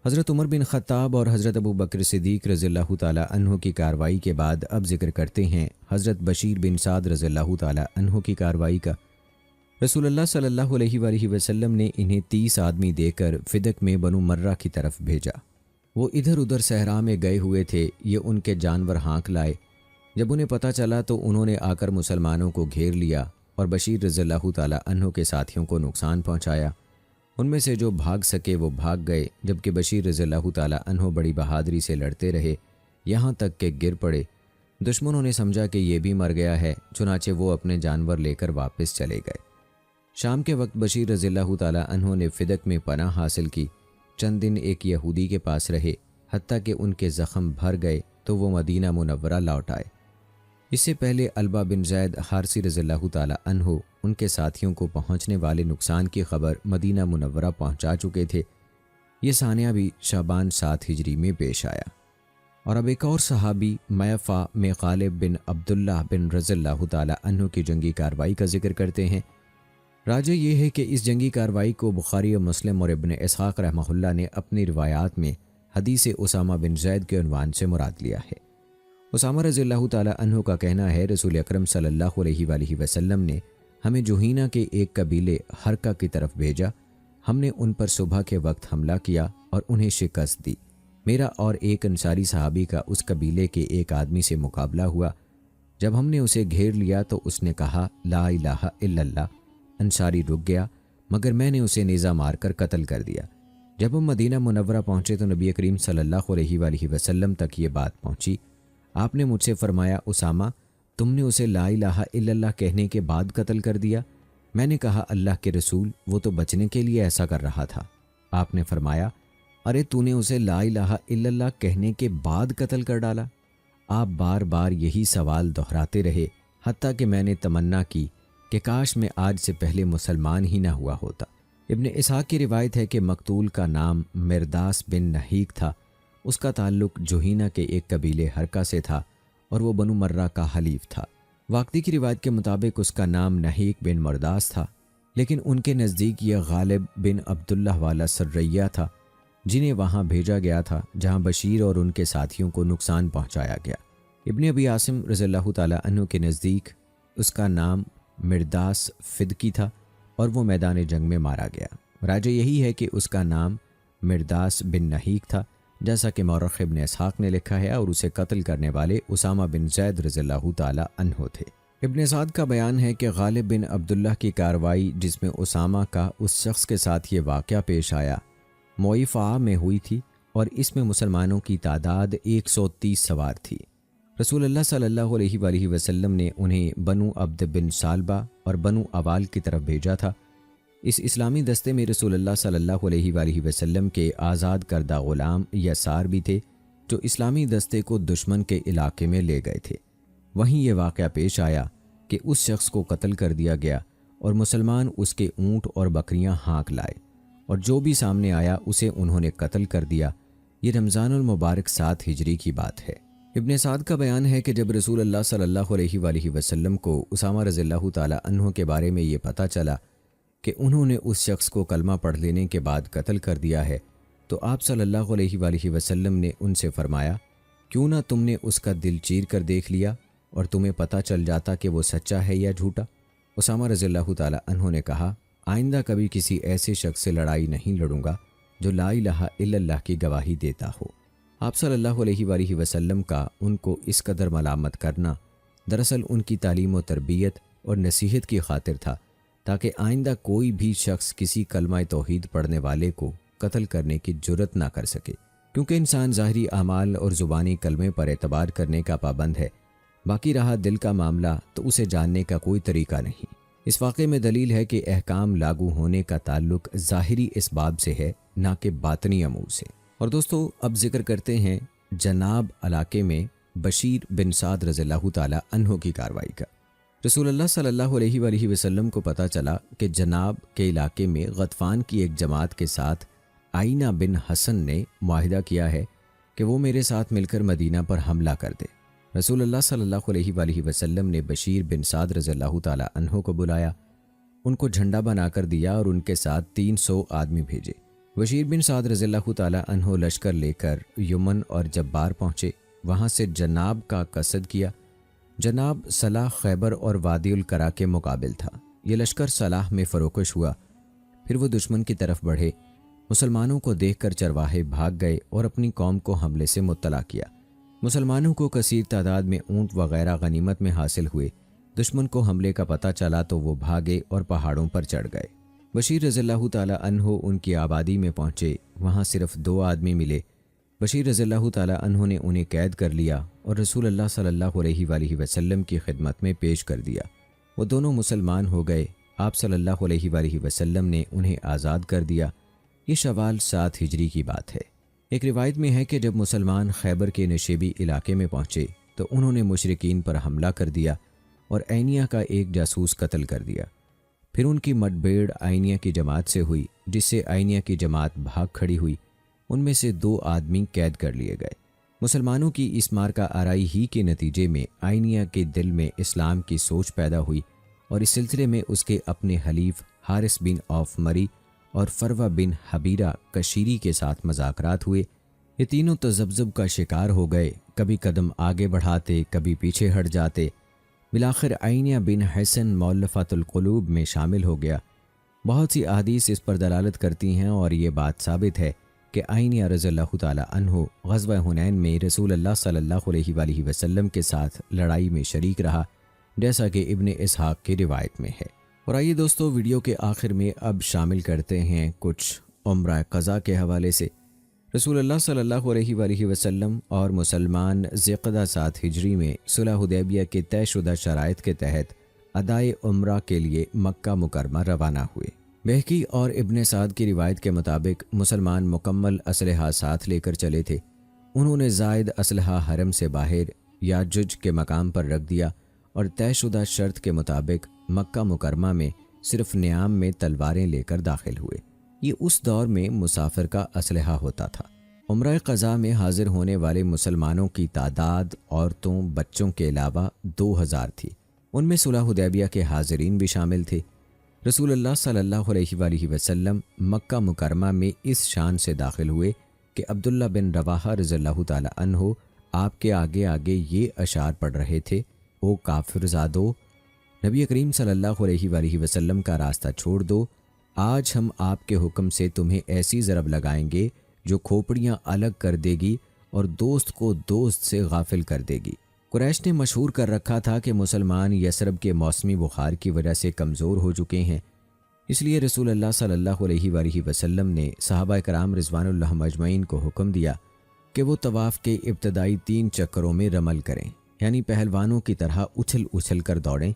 حضرت عمر بن خطاب اور حضرت ابو بکر صدیق رضی اللہ تعالی عنہ کی کارروائی کے بعد اب ذکر کرتے ہیں حضرت بشیر بن سعد رضی اللہ تعالی عنہ کی کارروائی کا۔ رسول اللہ صلی اللہ علیہ وآلہ وسلم نے انہیں 30 آدمی دے کر فدق میں بنو مرہ کی طرف بھیجا۔ وہ ادھر ادھر صحرا میں گئے ہوئے تھے، یہ ان کے جانور ہانک لائے۔ جب انہیں پتہ چلا تو انہوں نے آ کر مسلمانوں کو گھیر لیا اور بشیر رضی اللہ تعالی عنہ کے ساتھیوں کو نقصان پہنچایا۔ ان میں سے جو بھاگ سکے وہ بھاگ گئے، جبکہ بشیر رضی اللہ تعالی عنہ بڑی بہادری سے لڑتے رہے، یہاں تک کہ گر پڑے۔ دشمنوں نے سمجھا کہ یہ بھی مر گیا ہے، چنانچہ وہ اپنے جانور لے کر واپس چلے گئے۔ شام کے وقت بشیر رضی اللہ تعالی عنہ نے فدق میں پناہ حاصل کی۔ چند دن ایک یہودی کے پاس رہے، حتیٰ کہ ان کے زخم بھر گئے تو وہ مدینہ منورہ لوٹ آئے۔ اس سے پہلے البا بن زید حارثی رضی اللہ تعالی عنہ ان کے ساتھیوں کو پہنچنے والے نقصان کی خبر مدینہ منورہ پہنچا چکے تھے۔ یہ سانحہ بھی شعبان 7 ہجری میں پیش آیا۔ اور اب ایک اور صحابی میفا میں غالب بن عبداللہ بن رضی اللہ تعالی عنہ کی جنگی کارروائی کا ذکر کرتے ہیں۔ راجع یہ ہے کہ اس جنگی کارروائی کو بخاری و مسلم اور ابن اسحاق رحمہ اللہ نے اپنی روایات میں حدیث اسامہ بن زید کے عنوان سے مراد لیا ہے۔ اسامہ رضی اللہ تعالیٰ عنہ کا کہنا ہے رسول اکرم صلی اللہ علیہ وآلہ وسلم نے ہمیں جوہینہ کے ایک قبیلے حرکہ کی طرف بھیجا۔ ہم نے ان پر صبح کے وقت حملہ کیا اور انہیں شکست دی۔ میرا اور ایک انصاری صحابی کا اس قبیلے کے ایک آدمی سے مقابلہ ہوا۔ جب ہم نے اسے گھیر لیا تو اس نے کہا لا الہ الا اللہ۔ انصاری رک گیا مگر میں نے اسے نیزہ مار کر قتل کر دیا۔ جب ہم مدینہ منورہ پہنچے تو نبی کریم صلی اللہ علیہ وآلہ وسلم تک یہ بات پہنچی۔ آپ نے مجھ سے فرمایا اسامہ تم نے اسے لا الہ الا اللہ کہنے کے بعد قتل کر دیا؟ میں نے کہا اللہ کے رسول وہ تو بچنے کے لیے ایسا کر رہا تھا۔ آپ نے فرمایا ارے تو نے اسے لا الہ الا اللہ کہنے کے بعد قتل کر ڈالا۔ آپ بار بار یہی سوال دہراتے رہے حتیٰ کہ میں نے تمنا کی کہ کاش میں آج سے پہلے مسلمان ہی نہ ہوا ہوتا۔ ابن اسحاق کی روایت ہے کہ مقتول کا نام مرداس بن نحیک تھا۔ اس کا تعلق جوہینہ کے ایک قبیلے حرکہ سے تھا اور وہ بنو مرہ کا حلیف تھا۔ واقعی کی روایت کے مطابق اس کا نام نحیک بن مرداس تھا، لیکن ان کے نزدیک یہ غالب بن عبداللہ والا سریہ تھا جنہیں وہاں بھیجا گیا تھا جہاں بشیر اور ان کے ساتھیوں کو نقصان پہنچایا گیا۔ ابن ابی عاصم رضی اللہ تعالیٰ عنہ کے نزدیک اس کا نام مرداس فدکی تھا اور وہ میدان جنگ میں مارا گیا۔ راجہ یہی ہے کہ اس کا نام مرداس بن نحیک تھا جیسا کہ مورخ ابن اسحاق نے لکھا ہے، اور اسے قتل کرنے والے اسامہ بن زید رضی اللہ تعالیٰ عنہ تھے۔ ابن سعد کا بیان ہے کہ غالب بن عبداللہ کی کارروائی جس میں اسامہ کا اس شخص کے ساتھ یہ واقعہ پیش آیا موئفہ میں ہوئی تھی اور اس میں مسلمانوں کی تعداد 130 سوار تھی۔ رسول اللہ صلی اللہ علیہ وآلہ وسلم نے انہیں بنو عبد بن سالبہ اور بنو اوال کی طرف بھیجا تھا۔ اس اسلامی دستے میں رسول اللہ صلی اللہ علیہ وآلہ وسلم کے آزاد کردہ غلام یسار بھی تھے جو اسلامی دستے کو دشمن کے علاقے میں لے گئے تھے۔ وہیں یہ واقعہ پیش آیا کہ اس شخص کو قتل کر دیا گیا اور مسلمان اس کے اونٹ اور بکریاں ہانک لائے اور جو بھی سامنے آیا اسے انہوں نے قتل کر دیا۔ یہ رمضان المبارک 7 ہجری کی بات ہے۔ ابن سعد کا بیان ہے کہ جب رسول اللہ صلی اللہ علیہ وآلہ وسلم کو اسامہ رضی اللہ تعالیٰ عنہ کے بارے میں یہ پتہ چلا کہ انہوں نے اس شخص کو کلمہ پڑھ لینے کے بعد قتل کر دیا ہے تو آپ صلی اللہ علیہ وآلہ وسلم نے ان سے فرمایا کیوں نہ تم نے اس کا دل چیر کر دیکھ لیا اور تمہیں پتہ چل جاتا کہ وہ سچا ہے یا جھوٹا۔ اسامہ رضی اللہ تعالیٰ عنہ نے کہا آئندہ کبھی کسی ایسے شخص سے لڑائی نہیں لڑوں گا جو لا الہ الا اللہ کی گواہی دیتا ہو۔ آپ صلی اللہ علیہ وآلہ وسلم کا ان کو اس قدر ملامت کرنا دراصل ان کی تعلیم و تربیت اور نصیحت کی خاطر تھا تاکہ آئندہ کوئی بھی شخص کسی کلمہ توحید پڑھنے والے کو قتل کرنے کی جرت نہ کر سکے، کیونکہ انسان ظاہری اعمال اور زبانی کلمے پر اعتبار کرنے کا پابند ہے، باقی رہا دل کا معاملہ تو اسے جاننے کا کوئی طریقہ نہیں۔ اس واقعے میں دلیل ہے کہ احکام لاگو ہونے کا تعلق ظاہری اسباب سے ہے نہ کہ باطنی امور سے۔ اور دوستو اب ذکر کرتے ہیں جناب علاقے میں بشیر بن سعد رضی اللہ تعالیٰ عنہ کی کارروائی کا۔ رسول اللہ صلی اللہ علیہ وآلہ وسلم کو پتہ چلا کہ جناب کے علاقے میں غطفان کی ایک جماعت کے ساتھ آئینہ بن حسن نے معاہدہ کیا ہے کہ وہ میرے ساتھ مل کر مدینہ پر حملہ کر دے۔ رسول اللہ صلی اللہ علیہ وآلہ وسلم نے بشیر بن سعد رضی اللہ تعالیٰ عنہ کو بلایا، ان کو جھنڈا بنا کر دیا اور ان کے ساتھ 300 آدمی بھیجے۔ بشیر بن سعد رضی اللہ تعالیٰ عنہ لشکر لے کر یمن اور جبار پہنچے، وہاں سے جناب کا قصد کیا۔ جناب صلاح خیبر اور وادی القرا کے مقابل تھا۔ یہ لشکر صلاح میں فروکش ہوا، پھر وہ دشمن کی طرف بڑھے۔ مسلمانوں کو دیکھ کر چرواہے بھاگ گئے اور اپنی قوم کو حملے سے مطلع کیا۔ مسلمانوں کو کثیر تعداد میں اونٹ وغیرہ غنیمت میں حاصل ہوئے۔ دشمن کو حملے کا پتہ چلا تو وہ بھاگے اور پہاڑوں پر چڑھ گئے۔ بشیر رضی اللہ تعالیٰ عنہ ان کی آبادی میں پہنچے، وہاں صرف 2 آدمی ملے۔ بشیر رضی اللہ تعالیٰ عنہ نے انہیں قید کر لیا اور رسول اللہ صلی اللہ علیہ وآلہ وسلم کی خدمت میں پیش کر دیا۔ وہ دونوں مسلمان ہو گئے۔ آپ صلی اللہ علیہ وآلہ وسلم نے انہیں آزاد کر دیا۔ یہ شوال 7 ہجری کی بات ہے۔ ایک روایت میں ہے کہ جب مسلمان خیبر کے نشیبی علاقے میں پہنچے تو انہوں نے مشرکین پر حملہ کر دیا اور عینیہ کا ایک جاسوس قتل کر دیا۔ پھر ان کی مڈبھیڑ عینیہ کی جماعت سے ہوئی، جس سے عینیہ کی جماعت بھاگ کھڑی ہوئی۔ ان میں سے 2 آدمی قید کر لیے گئے۔ مسلمانوں کی اس مارکہ آرائی ہی کے نتیجے میں عینیہ کے دل میں اسلام کی سوچ پیدا ہوئی اور اس سلسلے میں اس کے اپنے حلیف حارث بن عوف مری اور فروہ بن حبیرہ کشیری کے ساتھ مذاکرات ہوئے۔ یہ تینوں تذبذب کا شکار ہو گئے، کبھی قدم آگے بڑھاتے، کبھی پیچھے ہٹ جاتے۔ بالآخر عینیہ بن حسن مؤلفۃ القلوب میں شامل ہو گیا۔ بہت سی احادیث اس پر دلالت کرتی ہیں اور یہ بات ثابت ہے کہ عینیہ رضی اللہ تعالی عنہ غزوہ حنین میں رسول اللہ صلی اللہ علیہ وآلہ وسلم کے ساتھ لڑائی میں شریک رہا، جیسا کہ ابن اسحاق کی روایت میں ہے۔ اور آئیے دوستو، ویڈیو کے آخر میں اب شامل کرتے ہیں کچھ عمرہ قضا کے حوالے سے۔ رسول اللہ صلی اللہ علیہ وآلہ وسلم اور مسلمان ذی-القعدہ 7 ہجری میں صلح حدیبیہ کے طے شدہ شرائط کے تحت ادائے عمرہ کے لیے مکہ مکرمہ روانہ ہوئے۔ بہقی اور ابن سعد کی روایت کے مطابق مسلمان مکمل اسلحہ ساتھ لے کر چلے تھے۔ انہوں نے زائد اسلحہ حرم سے باہر یاجج کے مقام پر رکھ دیا اور طے شدہ شرط کے مطابق مکہ مکرمہ میں صرف نیام میں تلواریں لے کر داخل ہوئے۔ یہ اس دور میں مسافر کا اسلحہ ہوتا تھا۔ عمرہ قضا میں حاضر ہونے والے مسلمانوں کی تعداد عورتوں بچوں کے علاوہ 2000 تھی۔ ان میں صلح حدیبیہ کے حاضرین بھی شامل تھے۔ رسول اللہ صلی اللہ علیہ وآلہ وسلم مکہ مکرمہ میں اس شان سے داخل ہوئے کہ عبداللہ بن رواحہ رضی اللہ تعالی عنہ آپ کے آگے آگے یہ اشعار پڑھ رہے تھے: او کافر زادو، نبی کریم صلی اللہ علیہ وآلہ وسلم کا راستہ چھوڑ دو، آج ہم آپ کے حکم سے تمہیں ایسی ضرب لگائیں گے جو کھوپڑیاں الگ کر دے گی اور دوست کو دوست سے غافل کر دے گی۔ قریش نے مشہور کر رکھا تھا کہ مسلمان یثرب کے موسمی بخار کی وجہ سے کمزور ہو چکے ہیں، اس لیے رسول اللہ صلی اللہ علیہ وآلہ وسلم نے صحابہ کرام رضوان اللہ مجمعین کو حکم دیا کہ وہ طواف کے ابتدائی 3 چکروں میں رمل کریں، یعنی پہلوانوں کی طرح اچھل اچھل کر دوڑیں،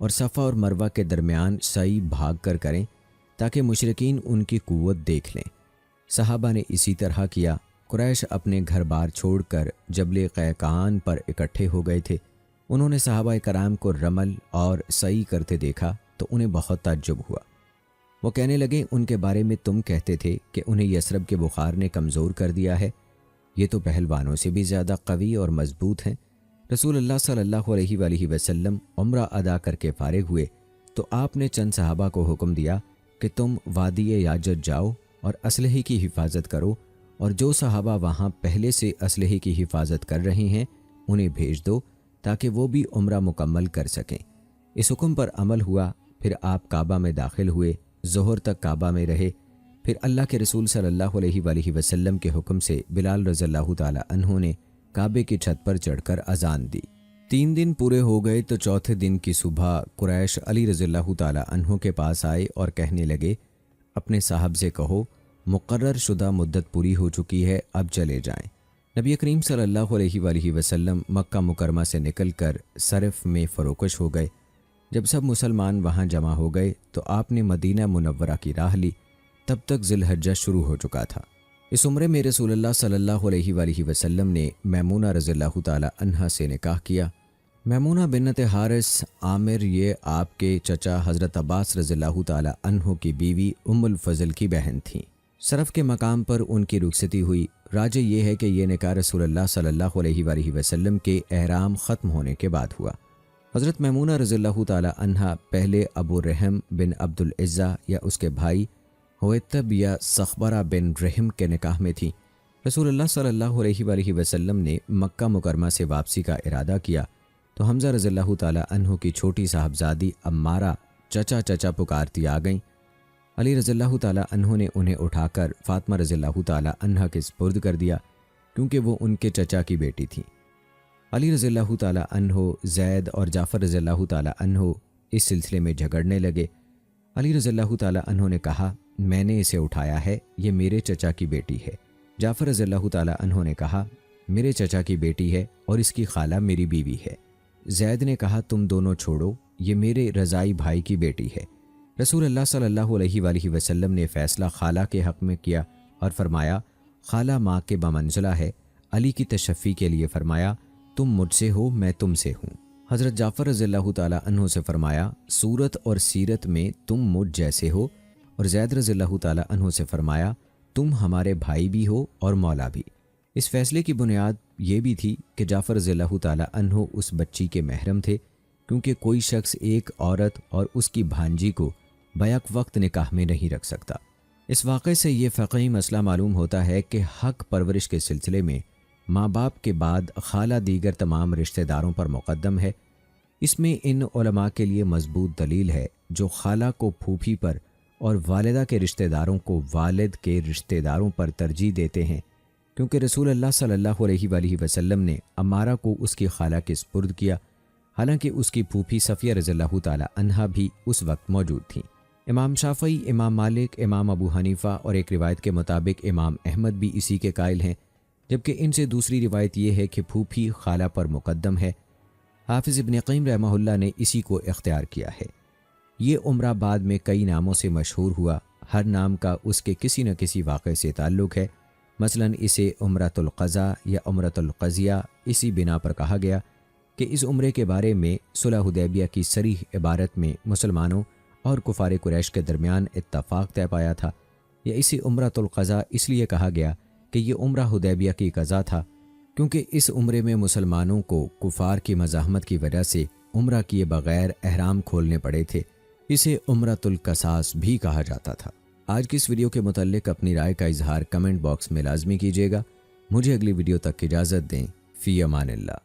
اور صفا اور مروہ کے درمیان سعی بھاگ کر کریں تاکہ مشرکین ان کی قوت دیکھ لیں۔ صحابہ نے اسی طرح کیا۔ قریش اپنے گھر بار چھوڑ کر جبل قیقان پر اکٹھے ہو گئے تھے۔ انہوں نے صحابہ کرام کو رمل اور سعی کرتے دیکھا تو انہیں بہت تعجب ہوا۔ وہ کہنے لگے، ان کے بارے میں تم کہتے تھے کہ انہیں یثرب کے بخار نے کمزور کر دیا ہے، یہ تو پہلوانوں سے بھی زیادہ قوی اور مضبوط ہیں۔ رسول اللہ صلی اللہ علیہ وآلہ وسلم عمرہ ادا کر کے فارغ ہوئے تو آپ نے چند صحابہ کو حکم دیا کہ تم وادی یاجج جاؤ اور اسلحے کی حفاظت کرو، اور جو صحابہ وہاں پہلے سے اسلحے کی حفاظت کر رہے ہیں انہیں بھیج دو تاکہ وہ بھی عمرہ مکمل کر سکیں۔ اس حکم پر عمل ہوا۔ پھر آپ کعبہ میں داخل ہوئے، ظہر تک کعبہ میں رہے۔ پھر اللہ کے رسول صلی اللہ علیہ وآلہ وسلم کے حکم سے بلال رضی اللہ تعالی عنہ نے کعبے کی چھت پر چڑھ کر اذان دی۔ 3 دن پورے ہو گئے تو چوتھے دن کی صبح قریش علی رضی اللہ تعالی عنہ کے پاس آئے اور کہنے لگے، اپنے صاحب سے کہو مقرر شدہ مدت پوری ہو چکی ہے، اب چلے جائیں۔ نبی کریم صلی اللہ علیہ وآلہ وسلم مکہ مکرمہ سے نکل کر صرف میں فروکش ہو گئے۔ جب سب مسلمان وہاں جمع ہو گئے تو آپ نے مدینہ منورہ کی راہ لی۔ تب تک ذی الحجہ شروع ہو چکا تھا۔ اس عمرے میں رسول اللہ صلی اللہ علیہ وآلہ وسلم نے میمونہ رضی اللہ تعالی عنہا سے نکاح کیا۔ میمونہ بنت حارث عامر یہ آپ کے چچا حضرت عباس رضی اللہ تعالی عنہ کی بیوی ام الفضل کی بہن تھیں۔ صرف کے مقام پر ان کی رخصتی ہوئی۔ راجع یہ ہے کہ یہ نکاح رسول اللہ صلی اللہ علیہ وآلہ وسلم کے احرام ختم ہونے کے بعد ہوا۔ حضرت میمونہ رضی اللہ تعالی عنہا پہلے ابو رحم بن عبد العزہ یا اس کے بھائی ہویتب یا سخبرہ بن رحم کے نکاح میں تھی۔ رسول اللہ صلی اللہ علیہ وآلہ وسلم نے مکہ مکرمہ سے واپسی کا ارادہ کیا تو حمزہ رضی اللہ تعالی عنہ کی چھوٹی صاحبزادی عمارہ چچا چچا پکارتی آ گئیں۔ علی رضی اللہ تعالی عنہ نے انہیں اٹھا کر فاطمہ رضی اللہ تعالی عنہ کے سپرد کر دیا کیونکہ وہ ان کے چچا کی بیٹی تھیں۔ علی رضی اللہ تعالی عنہ زید اور جعفر رضی اللہ تعالی عنہ اس سلسلے میں جھگڑنے لگے۔ علی رضی اللہ تعالی عنہ نے کہا، میں نے اسے اٹھایا ہے، یہ میرے چچا کی بیٹی ہے۔ جعفر رضی اللہ تعالی عنہ نے کہا، میرے چچا کی بیٹی ہے اور اس کی خالہ میری بیوی ہے۔ زید نے کہا، تم دونوں چھوڑو، یہ میرے رضائی بھائی کی بیٹی ہے۔ رسول اللہ صلی اللہ علیہ وآلہ وسلم نے فیصلہ خالہ کے حق میں کیا اور فرمایا، خالہ ماں کے بمنزلہ ہے۔ علی کی تشفی کے لیے فرمایا، تم مجھ سے ہو، میں تم سے ہوں۔ حضرت جعفر رضی اللہ تعالی عنہ سے فرمایا، صورت اور سیرت میں تم مجھ جیسے ہو، اور زید رضی اللہ تعالی عنہ سے فرمایا، تم ہمارے بھائی بھی ہو اور مولا بھی۔ اس فیصلے کی بنیاد یہ بھی تھی کہ جعفر رضی اللہ تعالی عنہ اس بچی کے محرم تھے، کیونکہ کوئی شخص ایک عورت اور اس کی بھانجی کو بیک وقت نکاح میں نہیں رکھ سکتا۔ اس واقعے سے یہ فقہی مسئلہ معلوم ہوتا ہے کہ حق پرورش کے سلسلے میں ماں باپ کے بعد خالہ دیگر تمام رشتہ داروں پر مقدم ہے۔ اس میں ان علماء کے لیے مضبوط دلیل ہے جو خالہ کو پھوپھی پر اور والدہ کے رشتہ داروں کو والد کے رشتہ داروں پر ترجیح دیتے ہیں، کیونکہ رسول اللہ صلی اللہ علیہ وآلہ وسلم نے عمارہ کو اس کی خالہ کے سپرد کیا، حالانکہ اس کی پھوپھی صفیہ رضی اللہ تعالی عنہا بھی اس وقت موجود تھیں۔ امام شافعی، امام مالک، امام ابو حنیفہ اور ایک روایت کے مطابق امام احمد بھی اسی کے قائل ہیں، جبکہ ان سے دوسری روایت یہ ہے کہ پھوپھی خالہ پر مقدم ہے۔ حافظ ابن قیم رحمہ اللہ نے اسی کو اختیار کیا ہے۔ یہ عمرہ بعد میں کئی ناموں سے مشہور ہوا، ہر نام کا اس کے کسی نہ کسی واقعے سے تعلق ہے۔ مثلا اسے عمرۃ القضاء یا عمرۃ القضیہ اسی بنا پر کہا گیا کہ اس عمرے کے بارے میں صلح حدیبیہ کی صریح عبارت میں مسلمانوں اور کفار قریش کے درمیان اتفاق طے پایا تھا، یا اسے عمرۃ القضاء اس لیے کہا گیا کہ یہ عمرہ حدیبیہ کی قضا تھا، کیونکہ اس عمرے میں مسلمانوں کو کفار کی مزاحمت کی وجہ سے عمرہ کیے بغیر احرام کھولنے پڑے تھے۔ اسے عمرۃ القصاص بھی کہا جاتا تھا۔ آج کی اس ویڈیو کے متعلق اپنی رائے کا اظہار کمنٹ باکس میں لازمی کیجیے گا۔ مجھے اگلی ویڈیو تک اجازت دیں۔ فی امان اللہ۔